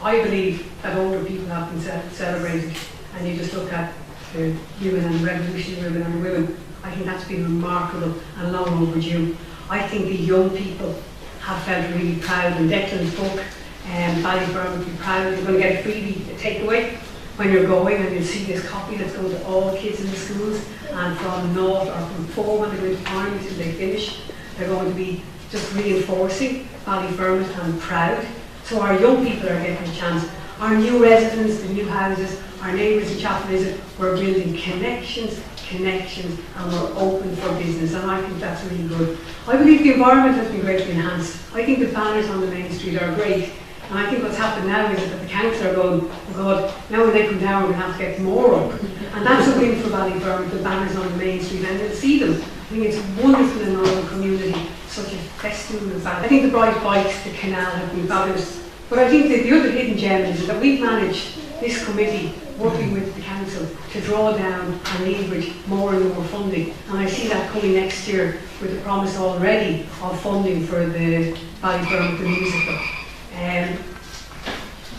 I believe that older people have been celebrated, and you just look at the women and revolutionary women and women. I think that's been remarkable and long overdue. I think the young people have felt really proud, and Declan's book, Ballyfermot will be proud. You're going to get a freebie, a takeaway when you're going, and you'll see this copy that's going to all kids in the schools, and from North or from 4 when they go into primary till they finish, they're going to be just reinforcing Ballyfermot and proud. So our young people are getting a chance. our new residents, the new houses, our neighbours in Chapel Visit, we're building connections, and we're open for business, and I think that's really good. I believe the environment has been greatly enhanced. I think the banners on the main street are great, and I think what's happened now is that the council are going, oh God, now when they come down we're going to have to get more up. And that's a win for Ballyfermot, the banners on the main street, and they'll see them. I think it's wonderful in our community, such a festoon of banners. I think the bright bikes, the canal have been fabulous. But I think that the other hidden gem is that we've managed, this committee, working with the council, to draw down and leverage more and more funding. And I see that coming next year with the promise already of funding for the Ballyfermot the musical.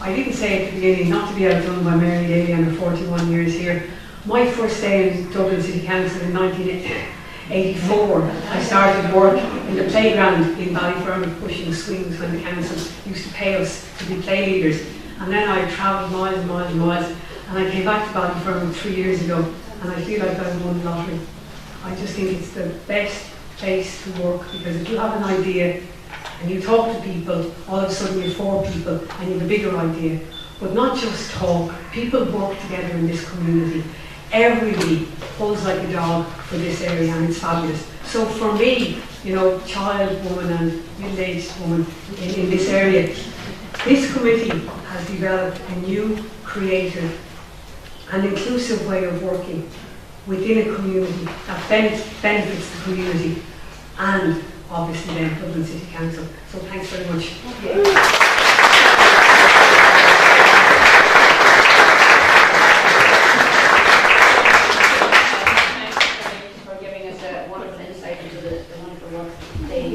I didn't say at the beginning, not to be outdone by Mary Daly and her 41 years here. My first day in Dublin City Council in 1984, I started work in the playground in Ballyfermot pushing swings when the council used to pay us to be play leaders. And then I travelled miles and miles and miles, and I came back to Ballyfermot 3 years ago, and I feel like I won the lottery. I just think it's the best place to work, because if you have an idea and you talk to people, all of a sudden you're 4 people and you have a bigger idea. But not just talk, people work together in this community. Everybody pulls like a dog for this area, and it's fabulous. So for me, you know, child, woman and middle-aged woman in this area, this committee has developed a new, creative and inclusive way of working within a community that benefits the community and obviously then Dublin City Council. So thanks very much.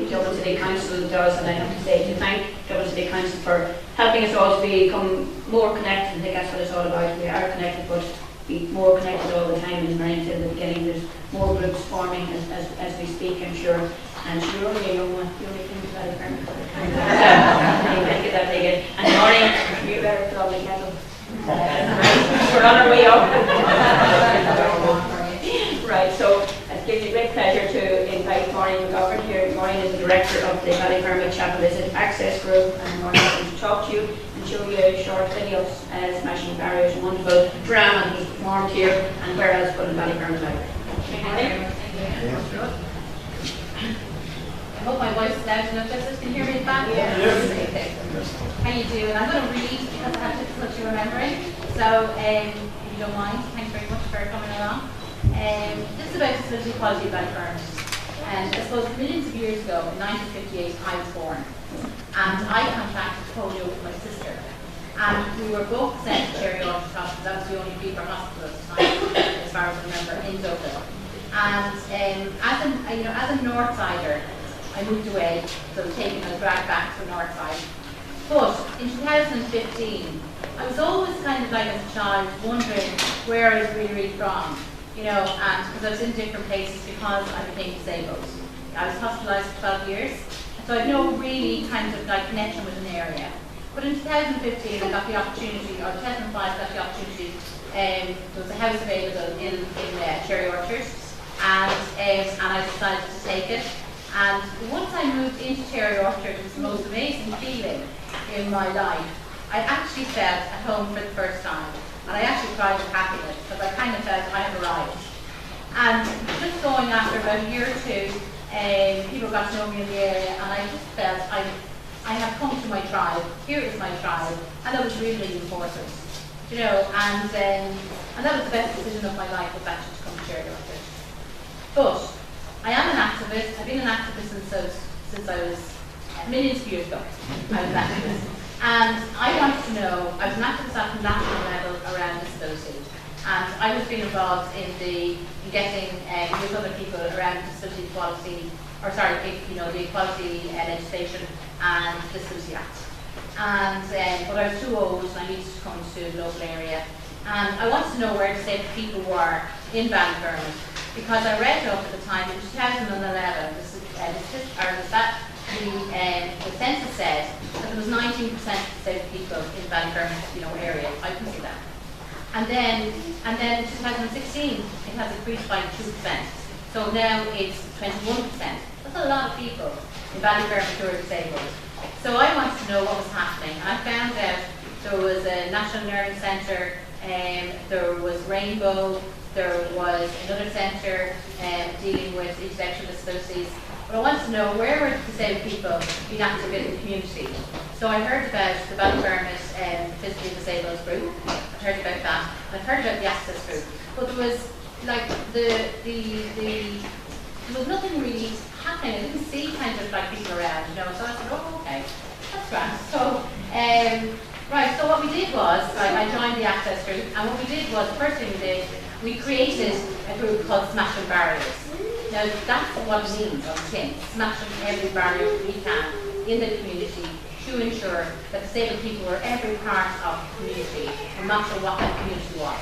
Dublin City Council does, and I have to say to thank Dublin City Council for helping us all to become more connected. I think that's what it's all about. We are connected, but be more connected all the time. As Marion said at the beginning, there's more groups forming as we speak, I'm sure. And you're only a young one, you only came to Ballyfermot. Thank you, that they get. And Maureen, you better fill the kettle. We're on our way up. Right, so it gives me great pleasure to invite Maureen McGovern here. Maureen is the director of the Ballyfermot Chapel Visit Access Group, and Maureen is going to talk to you and show you a short video of Smashing Barriers, a wonderful drama that was performed here and where else but in Ballyfermot Library. I hope my voice is loud enough. Just can you hear me back? Yes. How you do? And I'm going to read because I have difficulty remembering. So, if you don't mind, thanks very much for coming along. This is about disability equality at Ballyfermot. And I suppose millions of years ago, in 1958, I was born. And I contracted polio with my sister. And we were both sent to Cherry Orchard Hospital. That was the only fever hospital at the time, as far as I remember, in Dublin. And as a Northsider, I moved away, so I was taken and dragged back to the North Side. But in 2015, I was always kind of like as a child wondering where I was really from, you know, and because I was in different places because I became disabled. I was hospitalised for 12 years, so I had no really kind of like connection with an area. But in 2015, I got the opportunity, or 2005, I got the opportunity, there was a house available in Cherry Orchard, and I decided to take it. And once I moved into Cherry Orchard, it was the most amazing feeling in my life. I actually felt at home for the first time. And I actually cried with happiness because I kind of felt I had arrived. And just going after about a year or two, people got to know me in the area, and I just felt I have come to my tribe. Here is my tribe. And that was really important. You know, and that was the best decision of my life, was actually to come to Cherry Orchard. But I am an activist. I've been an activist since I was millions of years ago. I was an activist. And I wanted to know, I was an activist at the national level around disability. And I was being involved in getting with other people around disability equality, or sorry, the equality legislation and Disability Act. And but I was too old and I needed to come to the local area. And I wanted to know where disabled people were in Ballyfermot. Because I read up at the time in 2011, the census said that there was 19% of disabled people in the Ballyfermot area. I can see that. And then in 2016, it has increased by 2%. So now it's 21%. That's a lot of people in Ballyfermot who are disabled. So I wanted to know what was happening, and I found out There was a National Learning Centre, there was Rainbow, there was another centre dealing with intellectual disabilities. But I wanted to know, where were disabled people being active in the community? So I heard about the Ballyfermot physically disabled group. I've heard about that. I've heard about the access group. But there was like there was nothing really happening. I didn't see kind of like people around, you know. So I said, oh, okay, that's grand. So right. So what we did was I joined the access group, and what we did was the first thing we did, we created a group called Smashing Barriers. Now that's what it means on tin, smashing every barrier we can in the community to ensure that disabled people were every part of the community, no matter what that community was.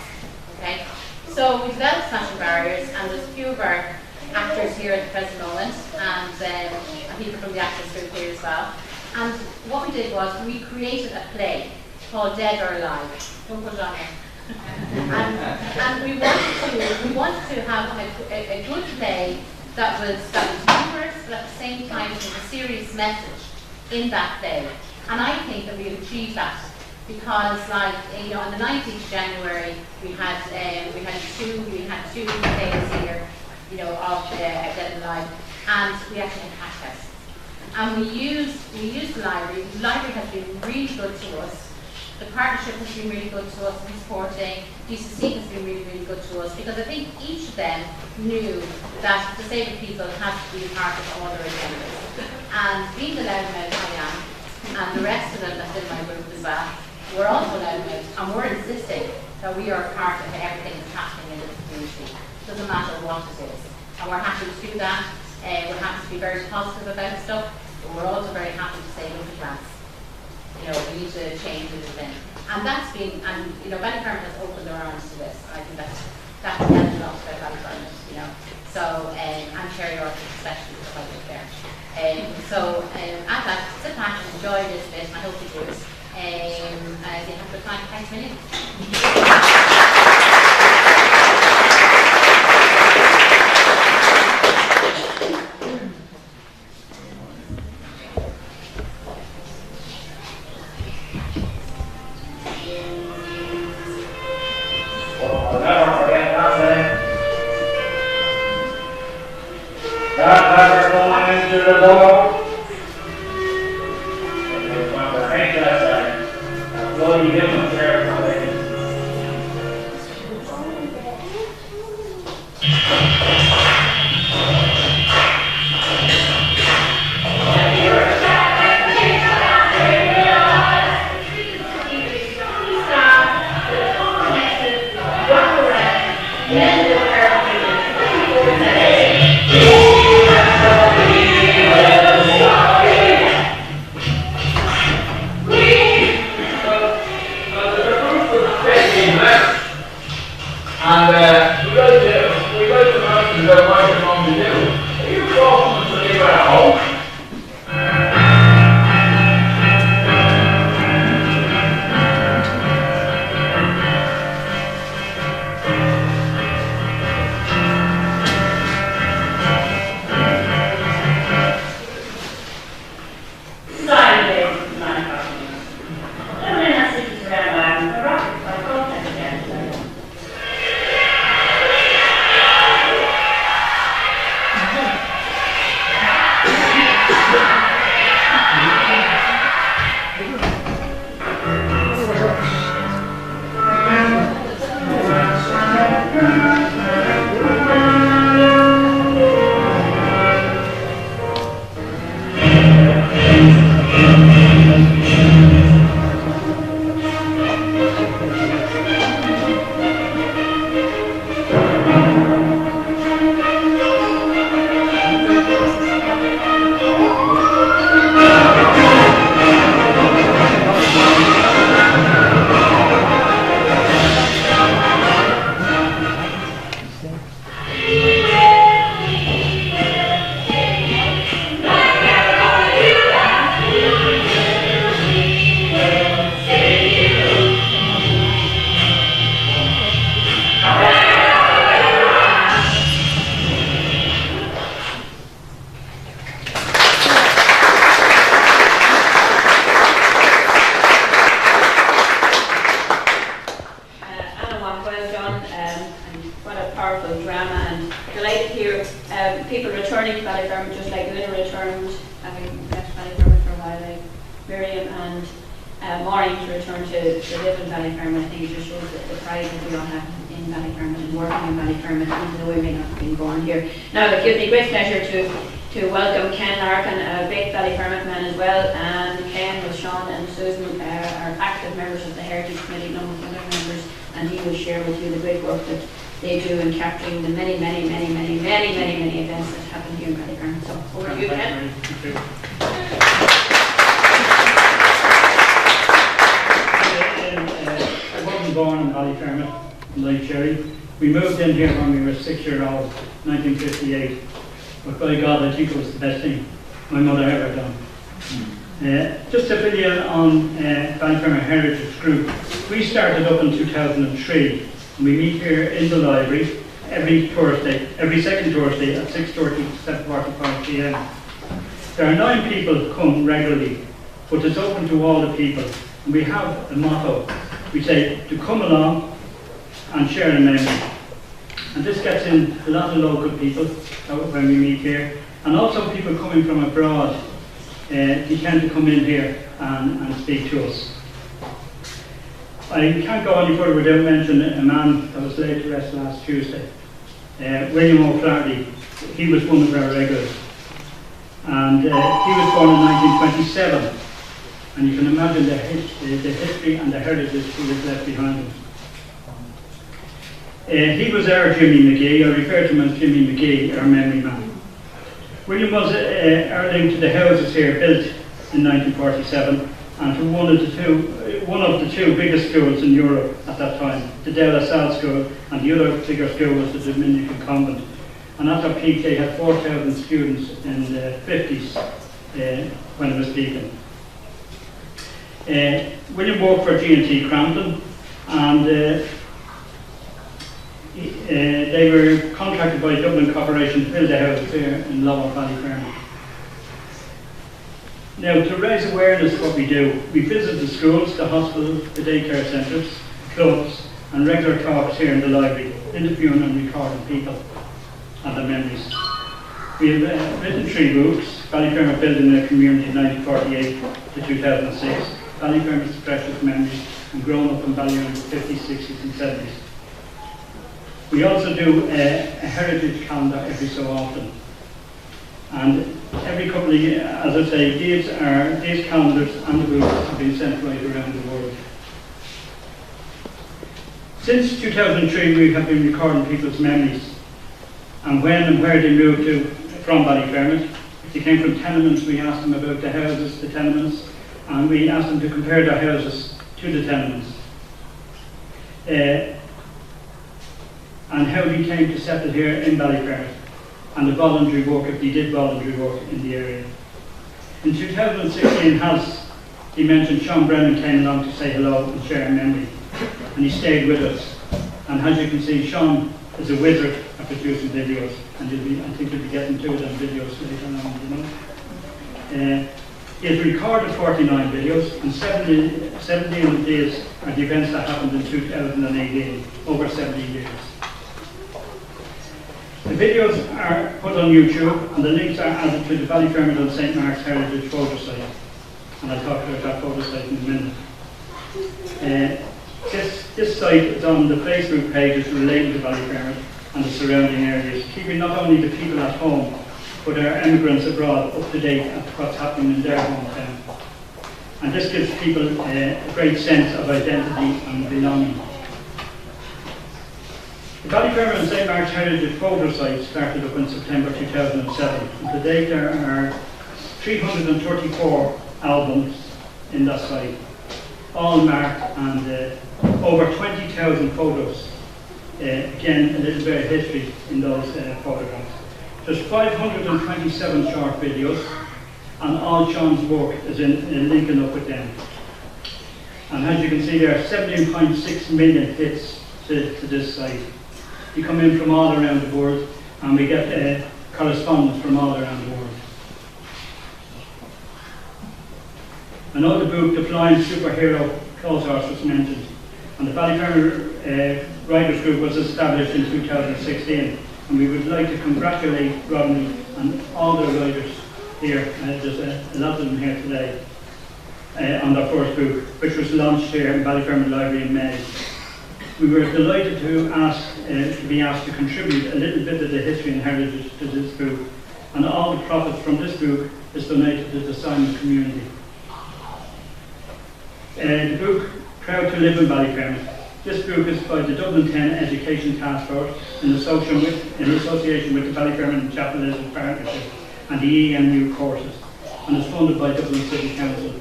Okay? So we developed Smashing Barriers, and there's a few of our actors here at the present moment, and people from the access group here as well. And what we did was we created a play called Dead or Alive. Don't put it on here. and we wanted to have a good play that was humorous, but at the same time there was a serious message in that play. And I think that we achieved that because, like, you know, on the 19th of January we had two plays here, you know, of Dead and Alive, and we actually had cash tests. And we used the library. The library has been really good to us. The partnership has been really good to us in supporting. DCC has been really, really good to us, because I think each of them knew that disabled people have to be part of all their agendas. And being the loudmouth I am, and the rest of them that's in my group as well, we're also loudmouth, and we're insisting that we are part of everything that's happening in the community. It doesn't matter what it is. And we're happy to do that. We're happy to be very positive about stuff, but we're also very happy to say no to grants. You know, we need to change everything. And that's been, and you know, Ballyfermot has opened their arms to this. I think that's helped a lot about Ballyfermot, you know. So, and Cherry Orchard especially, because I live there. At that, sit back and enjoy this bit, and I hope you do it. You have a good time. Thanks a million. powerful drama, and delighted to hear people returning to Ballyfermot, just like Lynn returned, having left Ballyfermot for a while, like Miriam and Maureen to return to live in Ballyfermot. I think it just shows the pride that we all have in Ballyfermot and working in Ballyfermot, even though we may not have been born here. Now, it gives me great pleasure to welcome Ken Larkin, a big Ballyfermot man as well, and Ken with Sean and Susan are active members of the Heritage Committee, number of other members, and he will share with you the great work that they do in capturing the many events that happen here in Ballyfermot. So, over to you, Ken. I wasn't born in Ballyfermot, like Jerry. We moved in here when we were 6 years old, 1958. But by God, I think it was the best thing my mother ever done. Just to fill you in on Ballyfermot Heritage Group, we started up in 2003. And we meet here in the library every second Thursday at 6:30 to 7:45 p.m. There are 9 people who come regularly, but it's open to all the people. And we have a motto. We say to come along and share a memory. And this gets in a lot of local people when we meet here, and also people coming from abroad. They tend to come in here and speak to us. I can't go any further without mentioning a man that was laid to rest last Tuesday, William O'Flaherty. He was one of our regulars, and he was born in 1927, and you can imagine the history and the heritage he was left behind him. He was our Jimmy McGee. I refer to him as Jimmy McGee, our memory man. William was heirloom to the houses here, built in 1947, and to one of the two biggest schools in Europe at that time, the De La Salle School, and the other bigger school was the Dominican Convent. And at their peak, they had 4,000 students in the 50s when it was peaking. William worked for G&T Crampton, and they were contracted by Dublin Corporation to build a house here in Lower Ballyfermot. Now, to raise awareness of what we do, we visit the schools, the hospitals, the daycare centres, clubs, and regular talks here in the library, interviewing and recording people and their memories. We have written 3 books: Ballyfermot Building a Community 1948 to 2006, Ballyfermot's Precious Memories, and Grown Up in Ballyfermot 50s, 60s and 70s. We also do a heritage calendar every so often. And every couple of years, as I say, these calendars and the books have been sent right around the world. Since 2003, we have been recording people's memories and when and where they moved to from Ballyfermot. If they came from tenements, we asked them about the houses, the tenements, and we asked them to compare their houses to the tenements. And how they came to settle here in Ballyfermot, and the voluntary work, if they did voluntary work in the area. In 2016, as he mentioned, Sean Brennan came along to say hello and share a memory, and he stayed with us. And as you can see, Sean is a wizard at producing videos, and I think you'll be getting to them videos later on, he has recorded 49 videos, and 17 of these are the events that happened in 2018, over 17 years. The videos are put on YouTube, and the links are added to the Ballyfermot and St. Mark's Heritage photo site. And I'll talk about that photo site in a minute. This site is on the Facebook pages relating to Ballyfermot and the surrounding areas, keeping not only the people at home, but our emigrants abroad up to date at what's happening in their hometown. And this gives people a great sense of identity and belonging. The Ballyfermot and St. Mark's Heritage photo site started up in September 2007. And to date there are 334 albums in that site, all marked, and over 20,000 photos. Again, a little bit of history in those photographs. There's 527 short videos, and all Sean's work is in linking up with them. And as you can see, there are 17.6 million hits to this site. They come in from all around the world, and we get correspondence from all around the world. Another book, The Flying Superhero Clothes Horse, was mentioned. And the Ballyfermot Riders Group was established in 2016. And we would like to congratulate Rodney and all the riders here, there's a lot of them here today, on their first book, which was launched here in Ballyfermot Library in May. We were delighted to be asked to contribute a little bit of the history and heritage to this book, and all the profits from this book is donated to the Simon community. The book, Proud to Live in Ballyfermot. This book is by the Dublin 10 Education Task Force in association with the Ballyfermot and Chapel Elizabeth Partnership and the EMU courses, and is funded by Dublin City Council.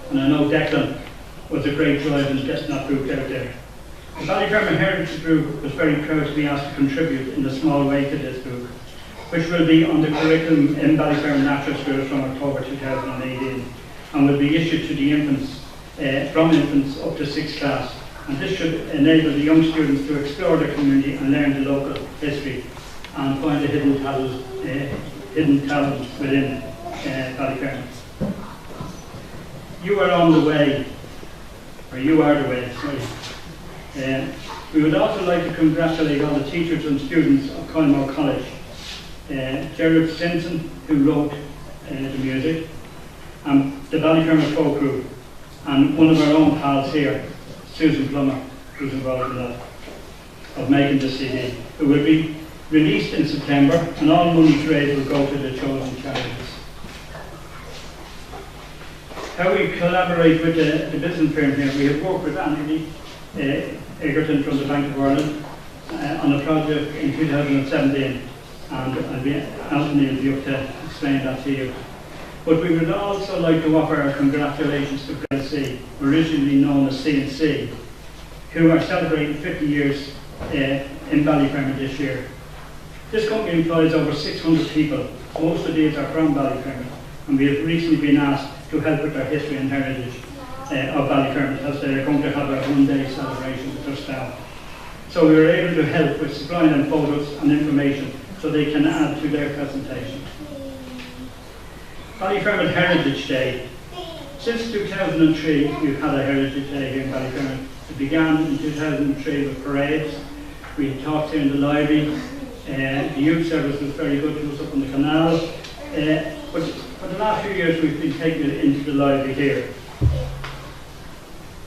And I know Declan was a great drive in getting that book out there. The Ballyfermot Heritage Group was very proud to be asked to contribute in a small way to this book, which will be on the curriculum in Ballyfermot Natural Schools from October 2018, and will be issued to the infants, from infants up to 6th class. And this should enable the young students to explore the community and learn the local history and find the hidden talent within Ballyfermot. You are on the way, or you are the way, sorry. We would also like to congratulate all the teachers and students of Culmore College. Gerard Simpson, who wrote the music, and the Ballyfermot Folk Group, and one of our own pals here, Susan Plummer, who's involved in that, of making the CD. It will be released in September, and all money raised will go to the chosen charities. How we collaborate with the business firm here, we have worked with Anthony Egerton from the Bank of Ireland on a project in 2017, and Anthony will be able to explain that to you. But we would also like to offer our congratulations to PLC, originally known as C&C, who are celebrating 50 years in Ballyfermot this year. This company employs over 600 people. Most of these are from Ballyfermot, and we have recently been asked to help with our history and heritage of Ballyfermot, as they are going to have a one-day celebration with their staff. So we were able to help with supplying them photos and information so they can add to their presentation. Ballyfermot Heritage Day. Since 2003, we've had a Heritage Day here in Ballyfermot. It began in 2003 with parades. We talked here in the library. The youth service was very good to us up on the canal. But for the last few years, we've been taking it into the library here.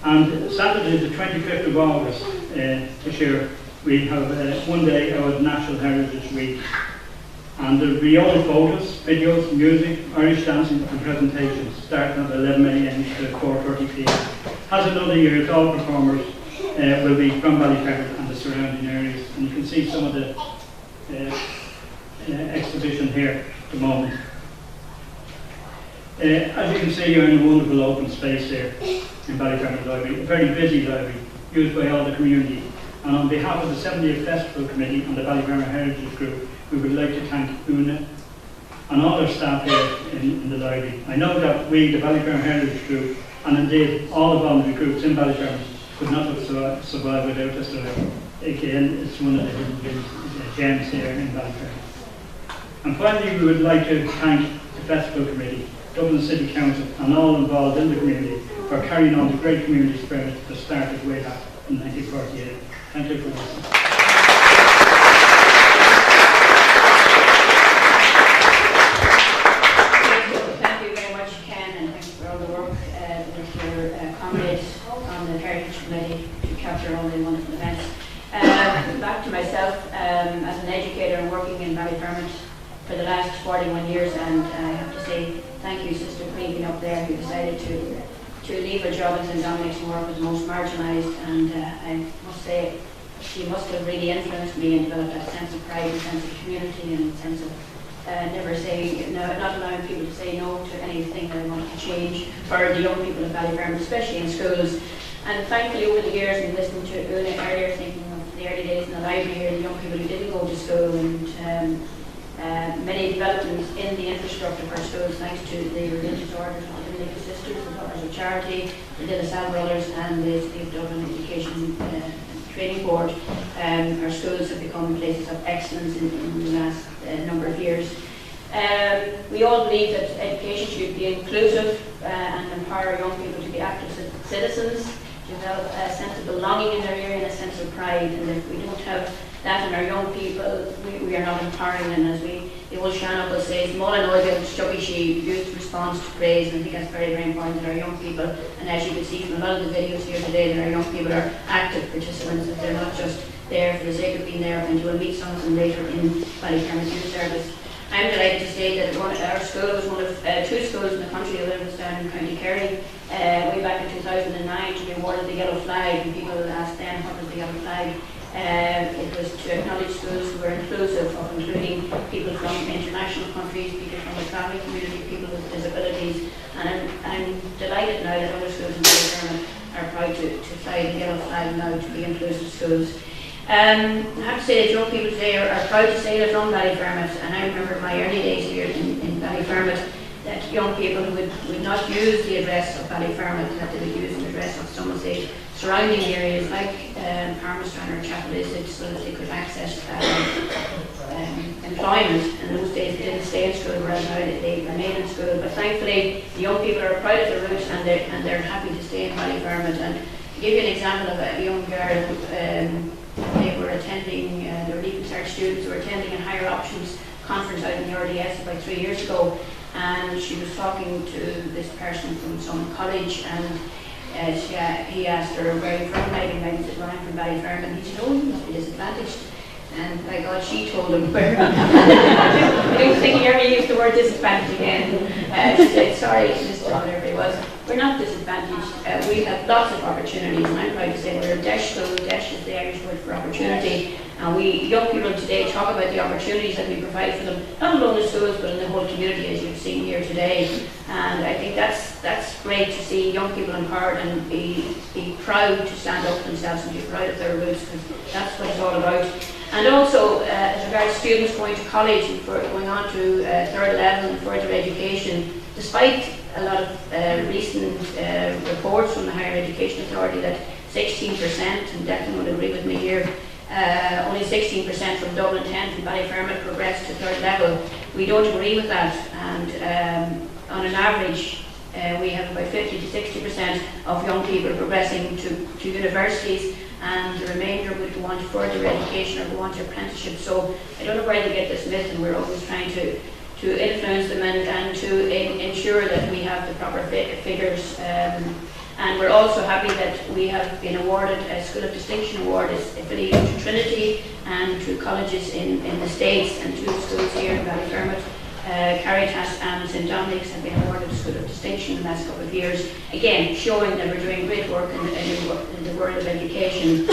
And Saturday, the 25th of August this year, we have one day our National Heritage Week. And there will be all photos, videos, music, Irish dancing and presentations starting at 11 a.m. to 4:30 p.m. As another year, all performers will be from Ballyfermot and the surrounding areas. And you can see some of the exhibition here at the moment. As you can see, you're in a wonderful open space here in Ballyfermot Library, a very busy library used by all the community. And on behalf of the 70th Festival Committee and the Ballyfermot Heritage Group, we would like to thank Una and all our staff here in the library. I know that we, the Ballyfermot Heritage Group, and indeed all the voluntary groups in Ballyfermot, could not have survived without this library. Again, it's one of the hidden gems here in Ballyfermot. And finally, we would like to thank the Festival Committee, Dublin City Council, and all involved in the community for carrying on the great community spirit that started way back in 1948. Thank you for listening. Thank you very much, Ken, and thank you for all the work with your comrades on the Heritage Committee to capture all the wonderful events. Back to myself, as an educator and working in Ballyfermot for the last 41 years, and I have to say thank you, Sister Creeping up there, who decided to leave her job in St. Dominic's and work with the most marginalised, and I must say she must have really influenced me and developed that sense of pride, a sense of community, and a sense of never saying no, not allowing people to say no to anything that I wanted to change for the young people of Ballyfermot, especially in schools. And thankfully, over the years, and listening to Una earlier, thinking of the early days in the library here, the young people who didn't go to school, and many developments in the infrastructure for schools, thanks to the religious orders, the Religious Sisters, the Daughters of Charity, the De La Salle Brothers, and the City of Dublin Education Training Board. Our schools have become places of excellence in the last number of years. We all believe that education should be inclusive and empower young people to be active citizens, develop a sense of belonging in their area and a sense of pride. And if we don't have that in our young people, we are not empowering them. As the old Shannon will say, Mola Noidel Stubby She, youth response to praise, and I think that's very, very important that our young people, and as you can see from a lot of the videos here today, that our young people are active participants, that they're not just there for the sake of being there, and you will meet some of them later in Ballyfermot Youth Service. I'm delighted to say that our school was one of 2 schools in the country that was down in County Kerry way back in 2009 to be awarded the yellow flag, and people asked then what was the yellow flag. It was to acknowledge schools who were inclusive of including people from international countries, people from the family community, people with disabilities, and I'm delighted now that other schools in Ballyfermot are proud to fly the yellow flag now to be inclusive schools. I have to say that young people today are proud to say they're from Ballyfermot, and I remember my early days here in Ballyfermot that young people would not use the address of Ballyfermot, that they would use the address of some of the surrounding areas like Parmestrand or Chapel Islet, so that they could access employment. In those days they didn't stay in school, whereas now they remain in school. But thankfully the young people are proud of their roots, and they're happy to stay in Ballyfermot. And to give you an example of a young girl, they were attending, they were Leaving Cert students who were attending a higher options conference out in the RDS about 3 years ago, and she was talking to this person from some college, and he asked her where are you from, maybe said, well, I'm from Ballyfermot, and he said, oh, you must be disadvantaged. And by God, she told him where. I don't think he ever used the word disadvantage again. She said, sorry, Mr. whatever he was. We're not disadvantaged. We have lots of opportunities, and I'm proud to say we're a DESH school. DESH is the Irish word for opportunity. And we, young people today, talk about the opportunities that we provide for them, not alone in schools, but in the whole community, as you've seen here today. And I think that's great to see young people empowered and be proud to stand up for themselves and be proud of their roots, because that's what it's all about. And also, as regards students going to college and going on to third level and further education, despite a lot of recent reports from the Higher Education Authority that 16%, and Declan would agree with me here, only 16% from Dublin 10 from Ballyfermot progressed to third level. We don't agree with that, and on an average we have about 50 to 60% of young people progressing to universities, and the remainder would go on to further education or go on to apprenticeship. So I don't know where they get this myth, and we're always trying to influence them and to ensure that we have the proper figures. And we're also happy that we have been awarded a School of Distinction Award affiliated to Trinity and to colleges in the States, and 2 schools here in Ballyfermot. Caritas and St Dominic's have been awarded a School of Distinction in the last couple of years, again showing that we're doing great work in the world of education.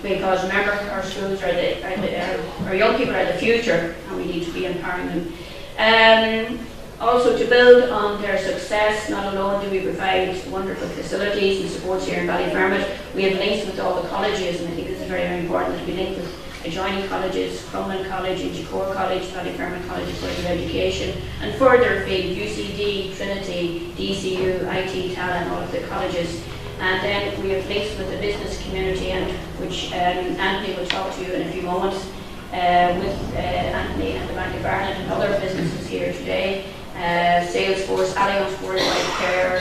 Because remember, our schools our young people are the future, and we need to be empowering them. Also, to build on their success, not alone do we provide wonderful facilities and supports here in Ballyfermot, we have links with all the colleges, and I think this is very, very important that we link with adjoining colleges, Crumlin College, Inchicore College, Ballyfermot College of Further Education, and further afield, UCD, Trinity, DCU, IT, TALA, and all of the colleges. And then we have links with the business community, and which Anthony will talk to you in a few moments, with Anthony and the Bank of Ireland and other businesses here today. Salesforce, Allianz Worldwide Care,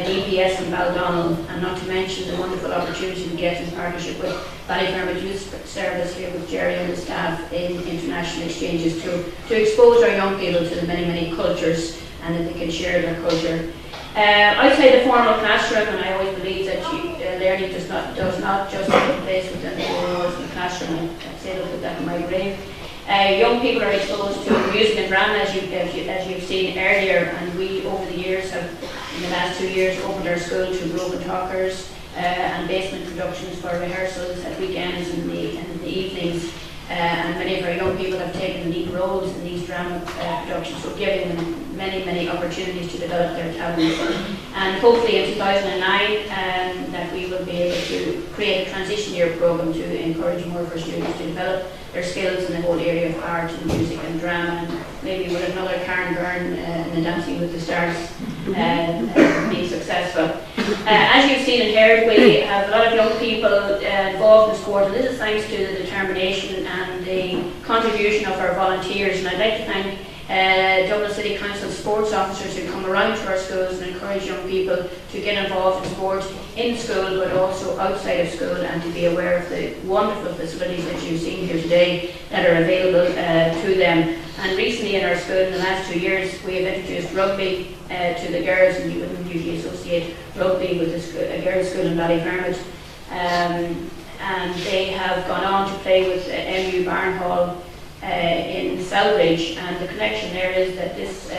DPS and Baldonnel, and not to mention the wonderful opportunity we get in partnership with Ballyfermot Youth Service here with Jerry and the staff in international exchanges to expose our young people to the many, many cultures, and that they can share their culture. Outside the formal classroom, and I always believe that learning does not just take place within the four walls of the classroom. I'd say I'll put that in my grave. Young people are exposed to music and drama, as you've seen earlier, and we over the years have, in the last 2 years, opened our school to Broken Talkers and basement productions for rehearsals at weekends and the evenings. And many of our young people have taken lead roles in these drama productions, so giving them many, many opportunities to develop their talents. And hopefully in 2009 that we will be able to create a transition year programme to encourage more of our students to develop their skills in the whole area of art and music and drama, and maybe with another Karen Byrne in the Dancing with the Stars being successful. As you've seen and heard, we have a lot of young people involved in sport, and this is thanks to the determination and the contribution of our volunteers. And I'd like to thank Dublin City Council sports officers who come around to our schools and encourage young people to get involved in sport in school but also outside of school, and to be aware of the wonderful facilities that you've seen here today that are available to them. And recently in our school, in the last 2 years, we have introduced rugby to the girls, and you wouldn't usually associate rugby with a girls' school in Ballyfermot. And they have gone on to play with MU Barnhall in Selridge, and the connection there is that this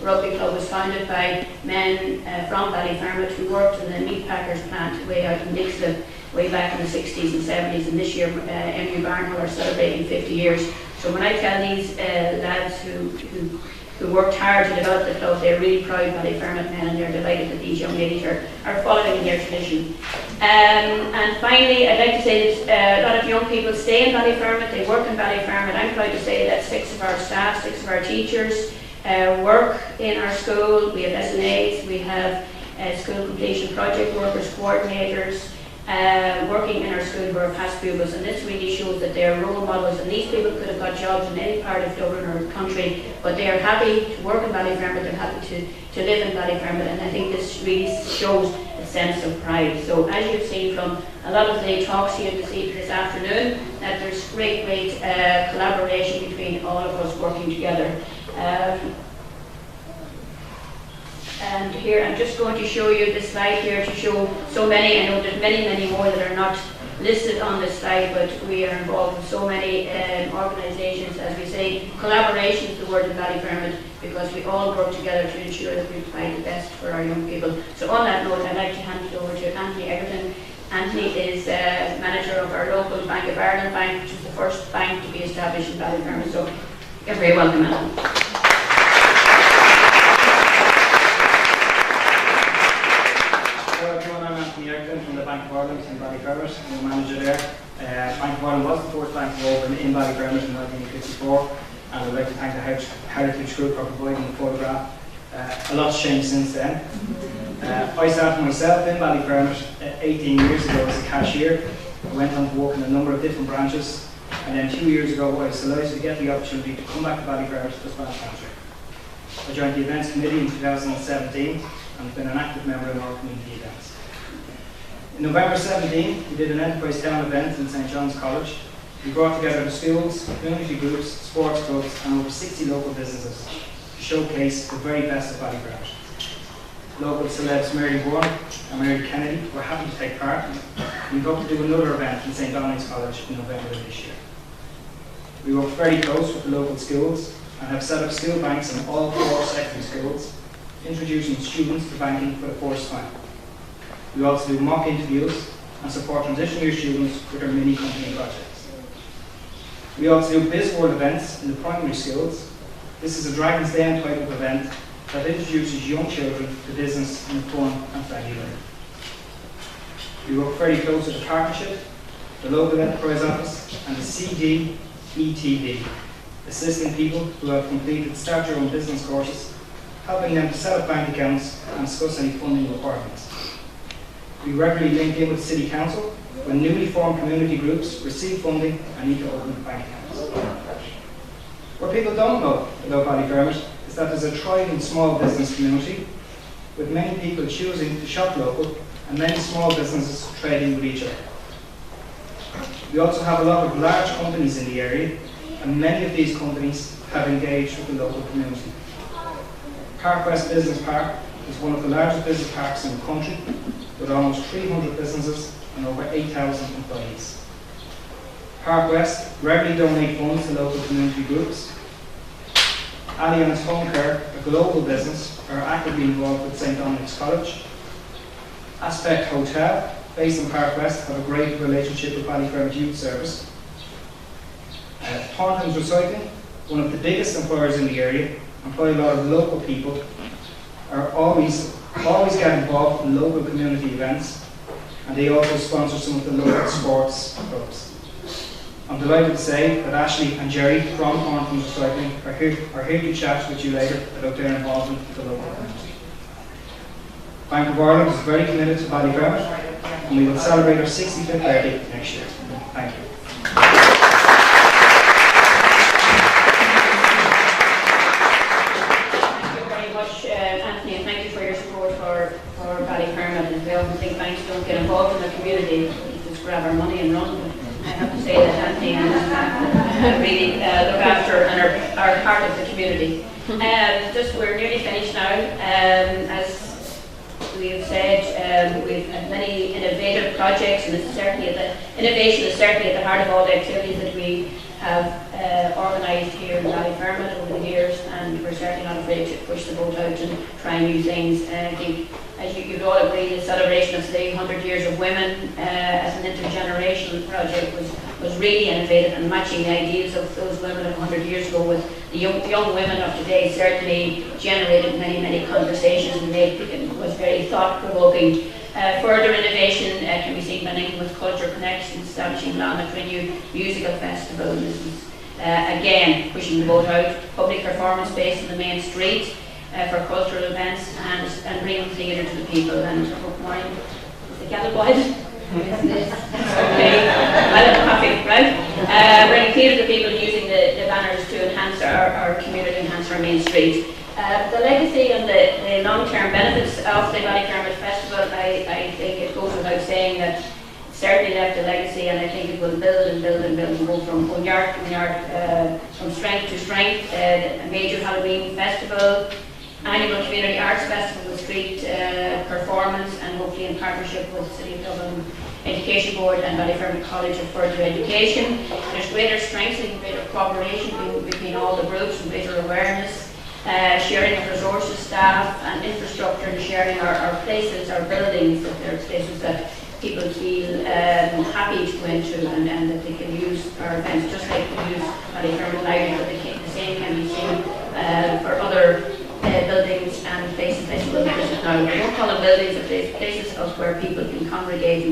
rugby club was founded by men from Ballyfermot who worked in the meat packers plant way out in Dixon way back in the 60s and 70s, and this year MU Barnhall are celebrating 50 years. So when I tell these lads who worked hard to develop the club, they're really proud Ballyfermot men, and they're delighted that these young ladies are following in their tradition. And finally, I'd like to say that a lot of young people stay in Ballyfermot, they work in Ballyfermot. I'm proud to say that 6 of our staff, 6 of our teachers work in our school. We have SNAs, we have school completion project workers, coordinators, working in our school who are past pupils, and this really shows that they are role models, and these people could have got jobs in any part of Dublin or country, but they are happy to work in Ballyfermot, they're happy to live in Ballyfermot, and I think this really shows a sense of pride. So as you've seen from a lot of the talks here this afternoon, that there's great collaboration between all of us working together. And here I'm just going to show you this slide here to show so many. I know there's many more that are not listed on this slide, but we are involved in so many organisations. As we say, collaboration is the word in Ballyfermot, because we all work together to ensure that we provide the best for our young people. So on that note, I'd like to hand it over to Anthony Egerton. Anthony is manager of our local Bank of Ireland bank, which is the first bank to be established in Ballyfermot. So you're very welcome, Anthony. From the Bank of Ireland in Ballyfermot, I'm the manager there. Bank of Ireland was the first bank to open in Ballyfermot in 1954, and I'd like to thank the Heritage Group for providing the photograph. A lot's changed since then. I started myself in Ballyfermot 18 years ago as a cashier. I went on to work in a number of different branches, and then 2 years ago I was delighted to get the opportunity to come back to Ballyfermot as branch manager. I joined the events committee in 2017 and have been an active member in our community events. In November 17, we did an Enterprise Town event in St John's College. We brought together the schools, community groups, sports clubs and over 60 local businesses to showcase the very best of Ballyfermot. Local celebs Mary Bourne and Mary Kennedy were happy to take part. We hope to do another event in St Dominic's College in November of this year. We work very close with the local schools and have set up school banks in all 4 secondary schools, introducing students to banking for the first time. We also do mock interviews and support transition year students with our mini company projects. We also do Biz World events in the primary schools. This is a Dragon's Den type of event that introduces young children to business in a fun and friendly way. We work very close with the partnership, the local enterprise office and the CDETV, assisting people who have completed start your own business courses, helping them to set up bank accounts and discuss any funding requirements. We regularly link in with City Council when newly formed community groups receive funding and need to open bank accounts. What people don't know about Ballyfermot is that there's a thriving small business community, with many people choosing to shop local and many small businesses trading with each other. We also have a lot of large companies in the area, and many of these companies have engaged with the local community. Park West Business Park is one of the largest business parks in the country, with almost 300 businesses and over 8,000 employees. Park West regularly donate funds to local community groups. Allianz Home Care, a global business, are actively involved with St Dominic's College. Aspect Hotel, based in Park West, have a great relationship with Ballyfermot Youth Service. Thornton's Recycling, one of the biggest employers in the area, employ a lot of local people, are always get involved in local community events, and they also sponsor some of the local sports clubs. I'm delighted to say that Ashley and Jerry from Thornton's Recycling are here to chat with you later about their involvement with the local community. Bank of Ireland is very committed to Ballyfermot, and we will celebrate our 65th birthday next year. Thank you. say that Anthony and really look after and are part of the community. We're nearly finished now. As we have said, we've had many innovative projects, and innovation is certainly at the heart of all the activities that we have organised here in Ballyfermot over the years, and we're certainly not afraid to push the boat out and try new things. I think, as you'd all agree, the celebration of the 100 years of women as an intergenerational project was really innovative, and matching the ideals of those women of 100 years ago with the young women of today certainly generated many conversations and was very thought-provoking. Further innovation can be seen by linking with Culture Connections, establishing Lana New Musical Festival. And this is, again, pushing the boat out, public performance space in the main street for cultural events, and bringing theatre to the people. And morning, is the kettle boiled? Okay, I'm happy, right? Bringing theatre to people using the banners to enhance our community, enhance our main street. The legacy and the long-term benefits of the Ballyfermot Festival, I think it goes without saying that it certainly left a legacy, and I think it will build and go from yard to yard, from strength to strength. A major Halloween festival, annual community arts festival with street performance, and hopefully in partnership with City of Dublin Education Board and Ballyfermot College of Further Education. There's greater strengthening, greater cooperation between all the groups, and greater awareness. Sharing of resources, staff and infrastructure, and sharing our places, our buildings, that they're places that people feel happy to go into, and that they can use our events, just like we use Ballyfermot Library, but the same can be seen for other buildings and places that you will visit now. We don't call them buildings, but places of where people can congregate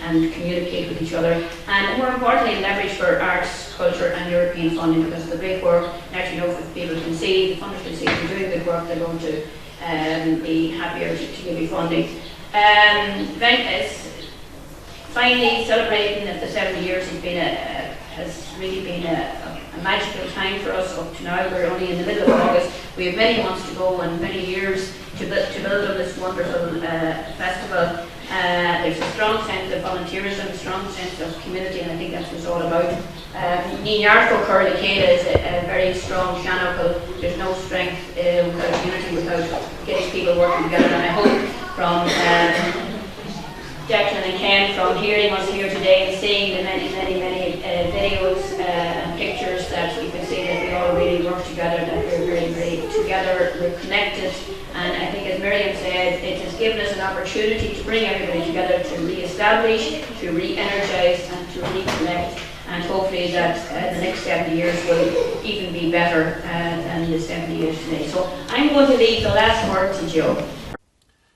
and communicate with each other, and more importantly, leverage for arts, culture and European funding, because of the great work. Actually, if people can see, the funders can see if you're doing good work, they're going to be happier to give you funding. Finally, celebrating the 70 years has really been a magical time for us up to now. We're only in the middle of August. We have many months to go and many years to build on this wonderful festival. There's a strong sense of volunteerism, a strong sense of community, and I think that's what it's all about. Níarco Curlicada is a very strong Shanachal. There's no strength without unity, without getting people working together, and I hope from Declan and Ken, from hearing us here today and seeing the many videos and pictures, that you can see that we all really work together, that we're very together, we're connected, and I think, as Miriam said, it has given us an opportunity to bring everybody together, to re-establish, to re-energise and to reconnect, and hopefully that the next 70 years will even be better than the 70 years today. So I'm going to leave the last word to Joe.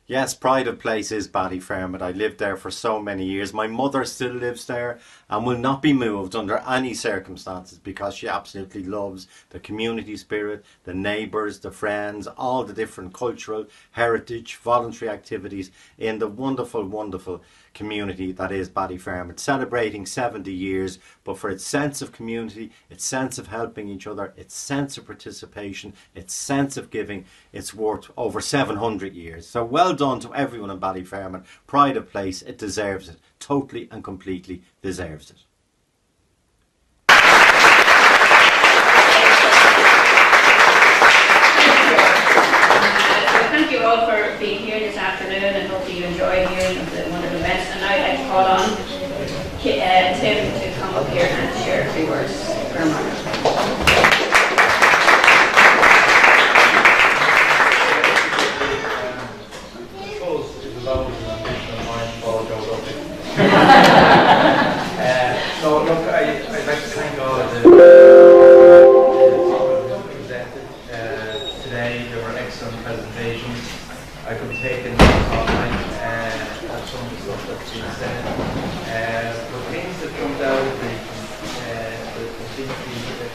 Yes, pride of place is Ballyfermot. I lived there for so many years. My mother still lives there and will not be moved under any circumstances, because she absolutely loves the community spirit, the neighbours, the friends, all the different cultural heritage, voluntary activities in the wonderful community that is Ballyfermot, celebrating 70 years, but for its sense of community, its sense of helping each other, its sense of participation, its sense of giving, it's worth over 700 years. So well done to everyone in Ballyfermot. Pride of place, it deserves it. Totally and completely deserves it. Thank you all for being here this afternoon, and hopefully you enjoy hearing of the wonderful events. And now I'd like to call on Tim to come up here and share a few words for a moment. So look, I'd like to thank all of the people who presented today. There were excellent presentations. I could take in all night of some of the stuff that's been said. The things that jumped out of the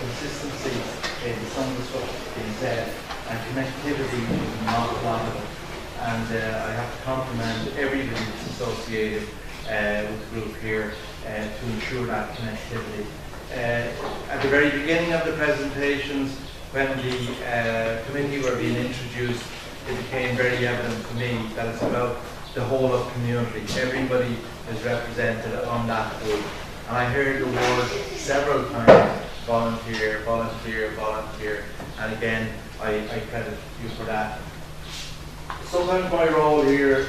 consistency in some of the stuff that's been said, and connectivity is not one of them. And I have to compliment everybody that's associated with the group here to ensure that connectivity. At the very beginning of the presentations, when the committee were being introduced, it became very evident to me that it's about the whole of community. Everybody is represented on that group. And I heard the word several times, volunteer, volunteer, volunteer, and again, I credit you for that. Sometimes my role here,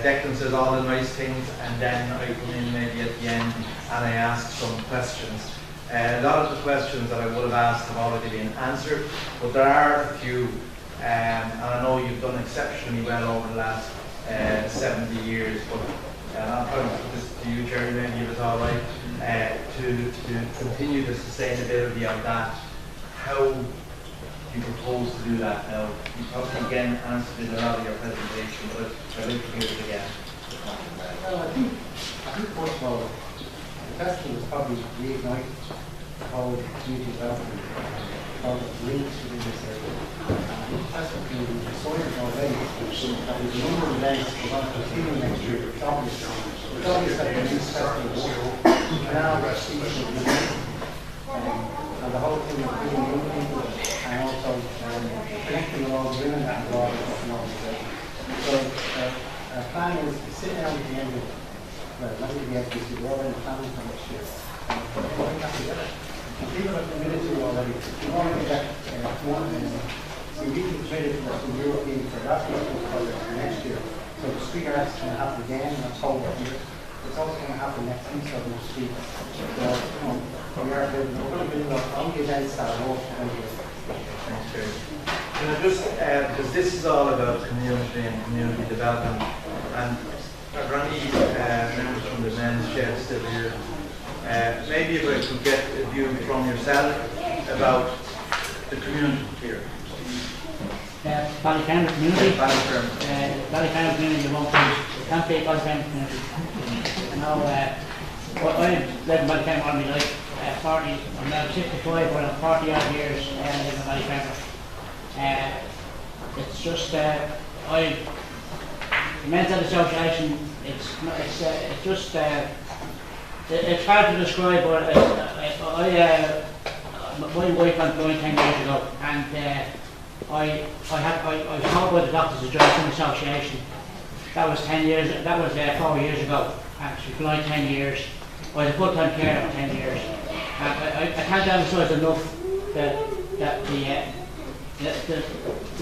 Declan says all the nice things, and then I come in maybe at the end and I ask some questions. A lot of the questions that I would have asked have already been answered, but there are a few, and I know you've done exceptionally well over the last 70 years, but I'm trying to put this to you, Jerry, maybe if it's all right, to continue the sustainability of that. How you propose to do that now? You probably again answered in a lot of your presentation, but I'd like to hear it again. Well, I think first of all, the question was probably reignite the whole community development of links within this area. That's what we decided already. That there's a number of events we're going to continue next year. It's obvious that the youth festival, canal restoration, and the whole thing of bringing young people and also connecting with all the women that are involved in the organisation. So our plan is to sit down at the end of, well, not at the end of this year, we're already planning for next year. And put that together. And people have committed to already. We want to get one, we really committed for some European Erasmus project for next year. So the street arts is going to happen again in October here. It's also going to happen next Easter on the street. So, we're going to build up on the events that are all going to be. Thanks, Jerry. Can I just, because this is all about community and community development, and are there any members from the men's shed still here? Maybe if I could get a view from yourself about the community here. Ballyfermot community. Ballyfermot. Ballyfermot community, you won't can't be Ballyfermot community. Now, I lived in Ballyfermot all my life. 40, I'm now 65, but I'm 40 odd years living in Ballyfermot. It's just, the Men's Health Association, it's just, it's hard to describe, but my wife went blind 10 years ago, and I was told by the Doctors of Dressing Association. That was 10 years, that was 4 years ago, and she was blind 10 years. I was a full-time carer for 10 years. I can't emphasise enough that the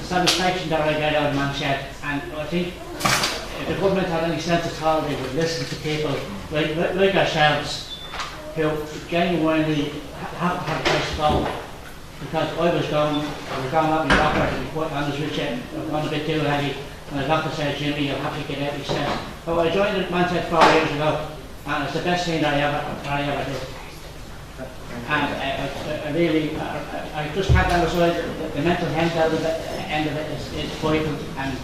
satisfaction that I get out of Man's Shed, and I think if the government had any sense at all, they would listen to people like ourselves who genuinely have a place to go. Because I was going up my doctor, to be quite honest with you, I've gone a bit too heavy, and the doctor said, Jimmy, you'll have to get out, he said. But I joined the Man's Shed 4 years ago, and it's the best thing that I ever did. And I just can't emphasize the mental health end of it is vital, and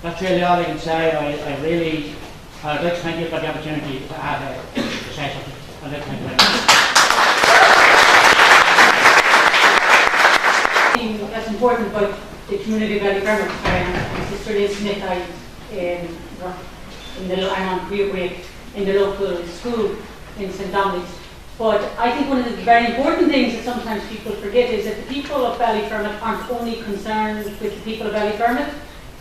that's really all I can say. I'd like to thank you for the opportunity to have to say something. I'd like to thank you very much. That's important about the community of Ballyfermot. My sister Liz Smith, I work I'm on career break in the local school in St. Dominick's. But I think one of the very important things that sometimes people forget is that the people of Ballyfermot aren't only concerned with the people of Ballyfermot.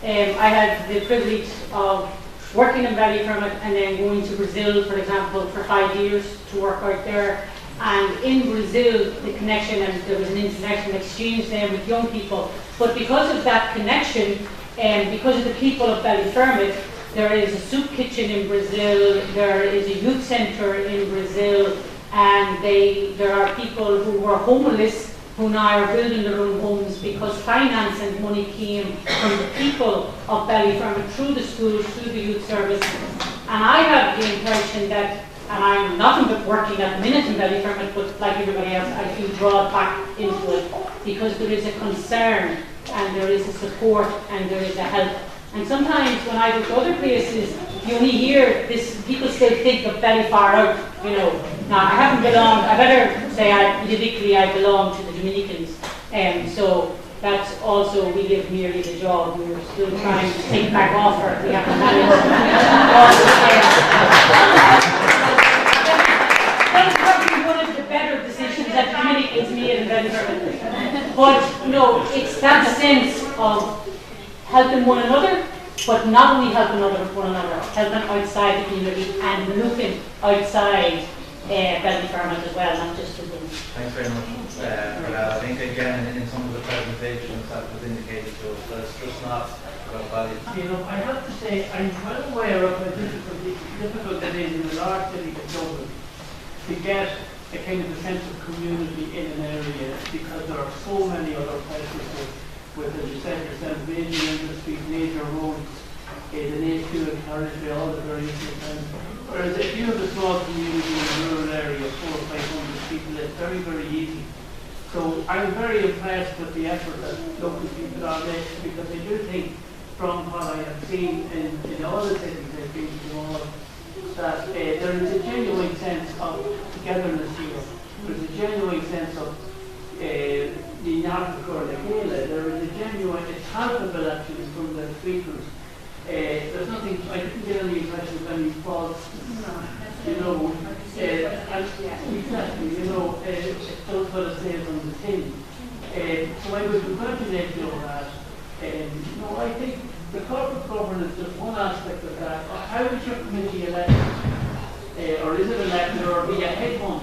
I had the privilege of working in Ballyfermot and then going to Brazil, for example, for 5 years to work out there. And in Brazil, the connection, and there was an international exchange there with young people. But because of that connection, and because of the people of Ballyfermot, there is a soup kitchen in Brazil, there is a youth centre in Brazil, and there are people who were homeless who now are building their own homes because finance and money came from the people of Ballyfermot through the schools, through the youth service. And I have the impression that, and I'm nothing but working at the minute in Ballyfermot, but like everybody else, I feel drawn back into it because there is a concern and there is a support and there is a help. And sometimes when I go to other places, you only hear this, people still think of Ballyfar out, you know. Now, I haven't belonged, I better say politically I belong to the Dominicans. So that's also, we give merely the job. We're still trying to take back offer. We haven't managed that's probably one of the better decisions that Dominicans made in Ballyfermot. But, no, it's that sense of helping one another, but not only helping one another, helping outside the community and looking outside Ballyfermot as well, not just within. Thanks very much for that. I think again in some of the presentations that was indicated to us, that it's just not about value. You know, I have to say, I'm well aware of the difficult it is in a large city like Dublin to get a kind of a sense of community in an area, because there are so many other places with as you said yourself, major industries, major roads, the nature and carriageway, all the various things. Whereas if you have a small community in a rural area, 400 or 500 people, it's very, very easy. So I'm very impressed with the effort that local people are making, because I do think from what I have seen in all the cities I've been to all, that there is a genuine sense of togetherness here. There's a genuine sense of the North or the Gaelic. There is a genuine, it's palpable actually from the speakers. There's nothing, I didn't get any impression of any false, you know, exactly, you know, it does what it says on the tin. So I would congratulate you on that. No, I think the corporate governance is one aspect of that. How is your committee elected? Or is it elected, or be a head one?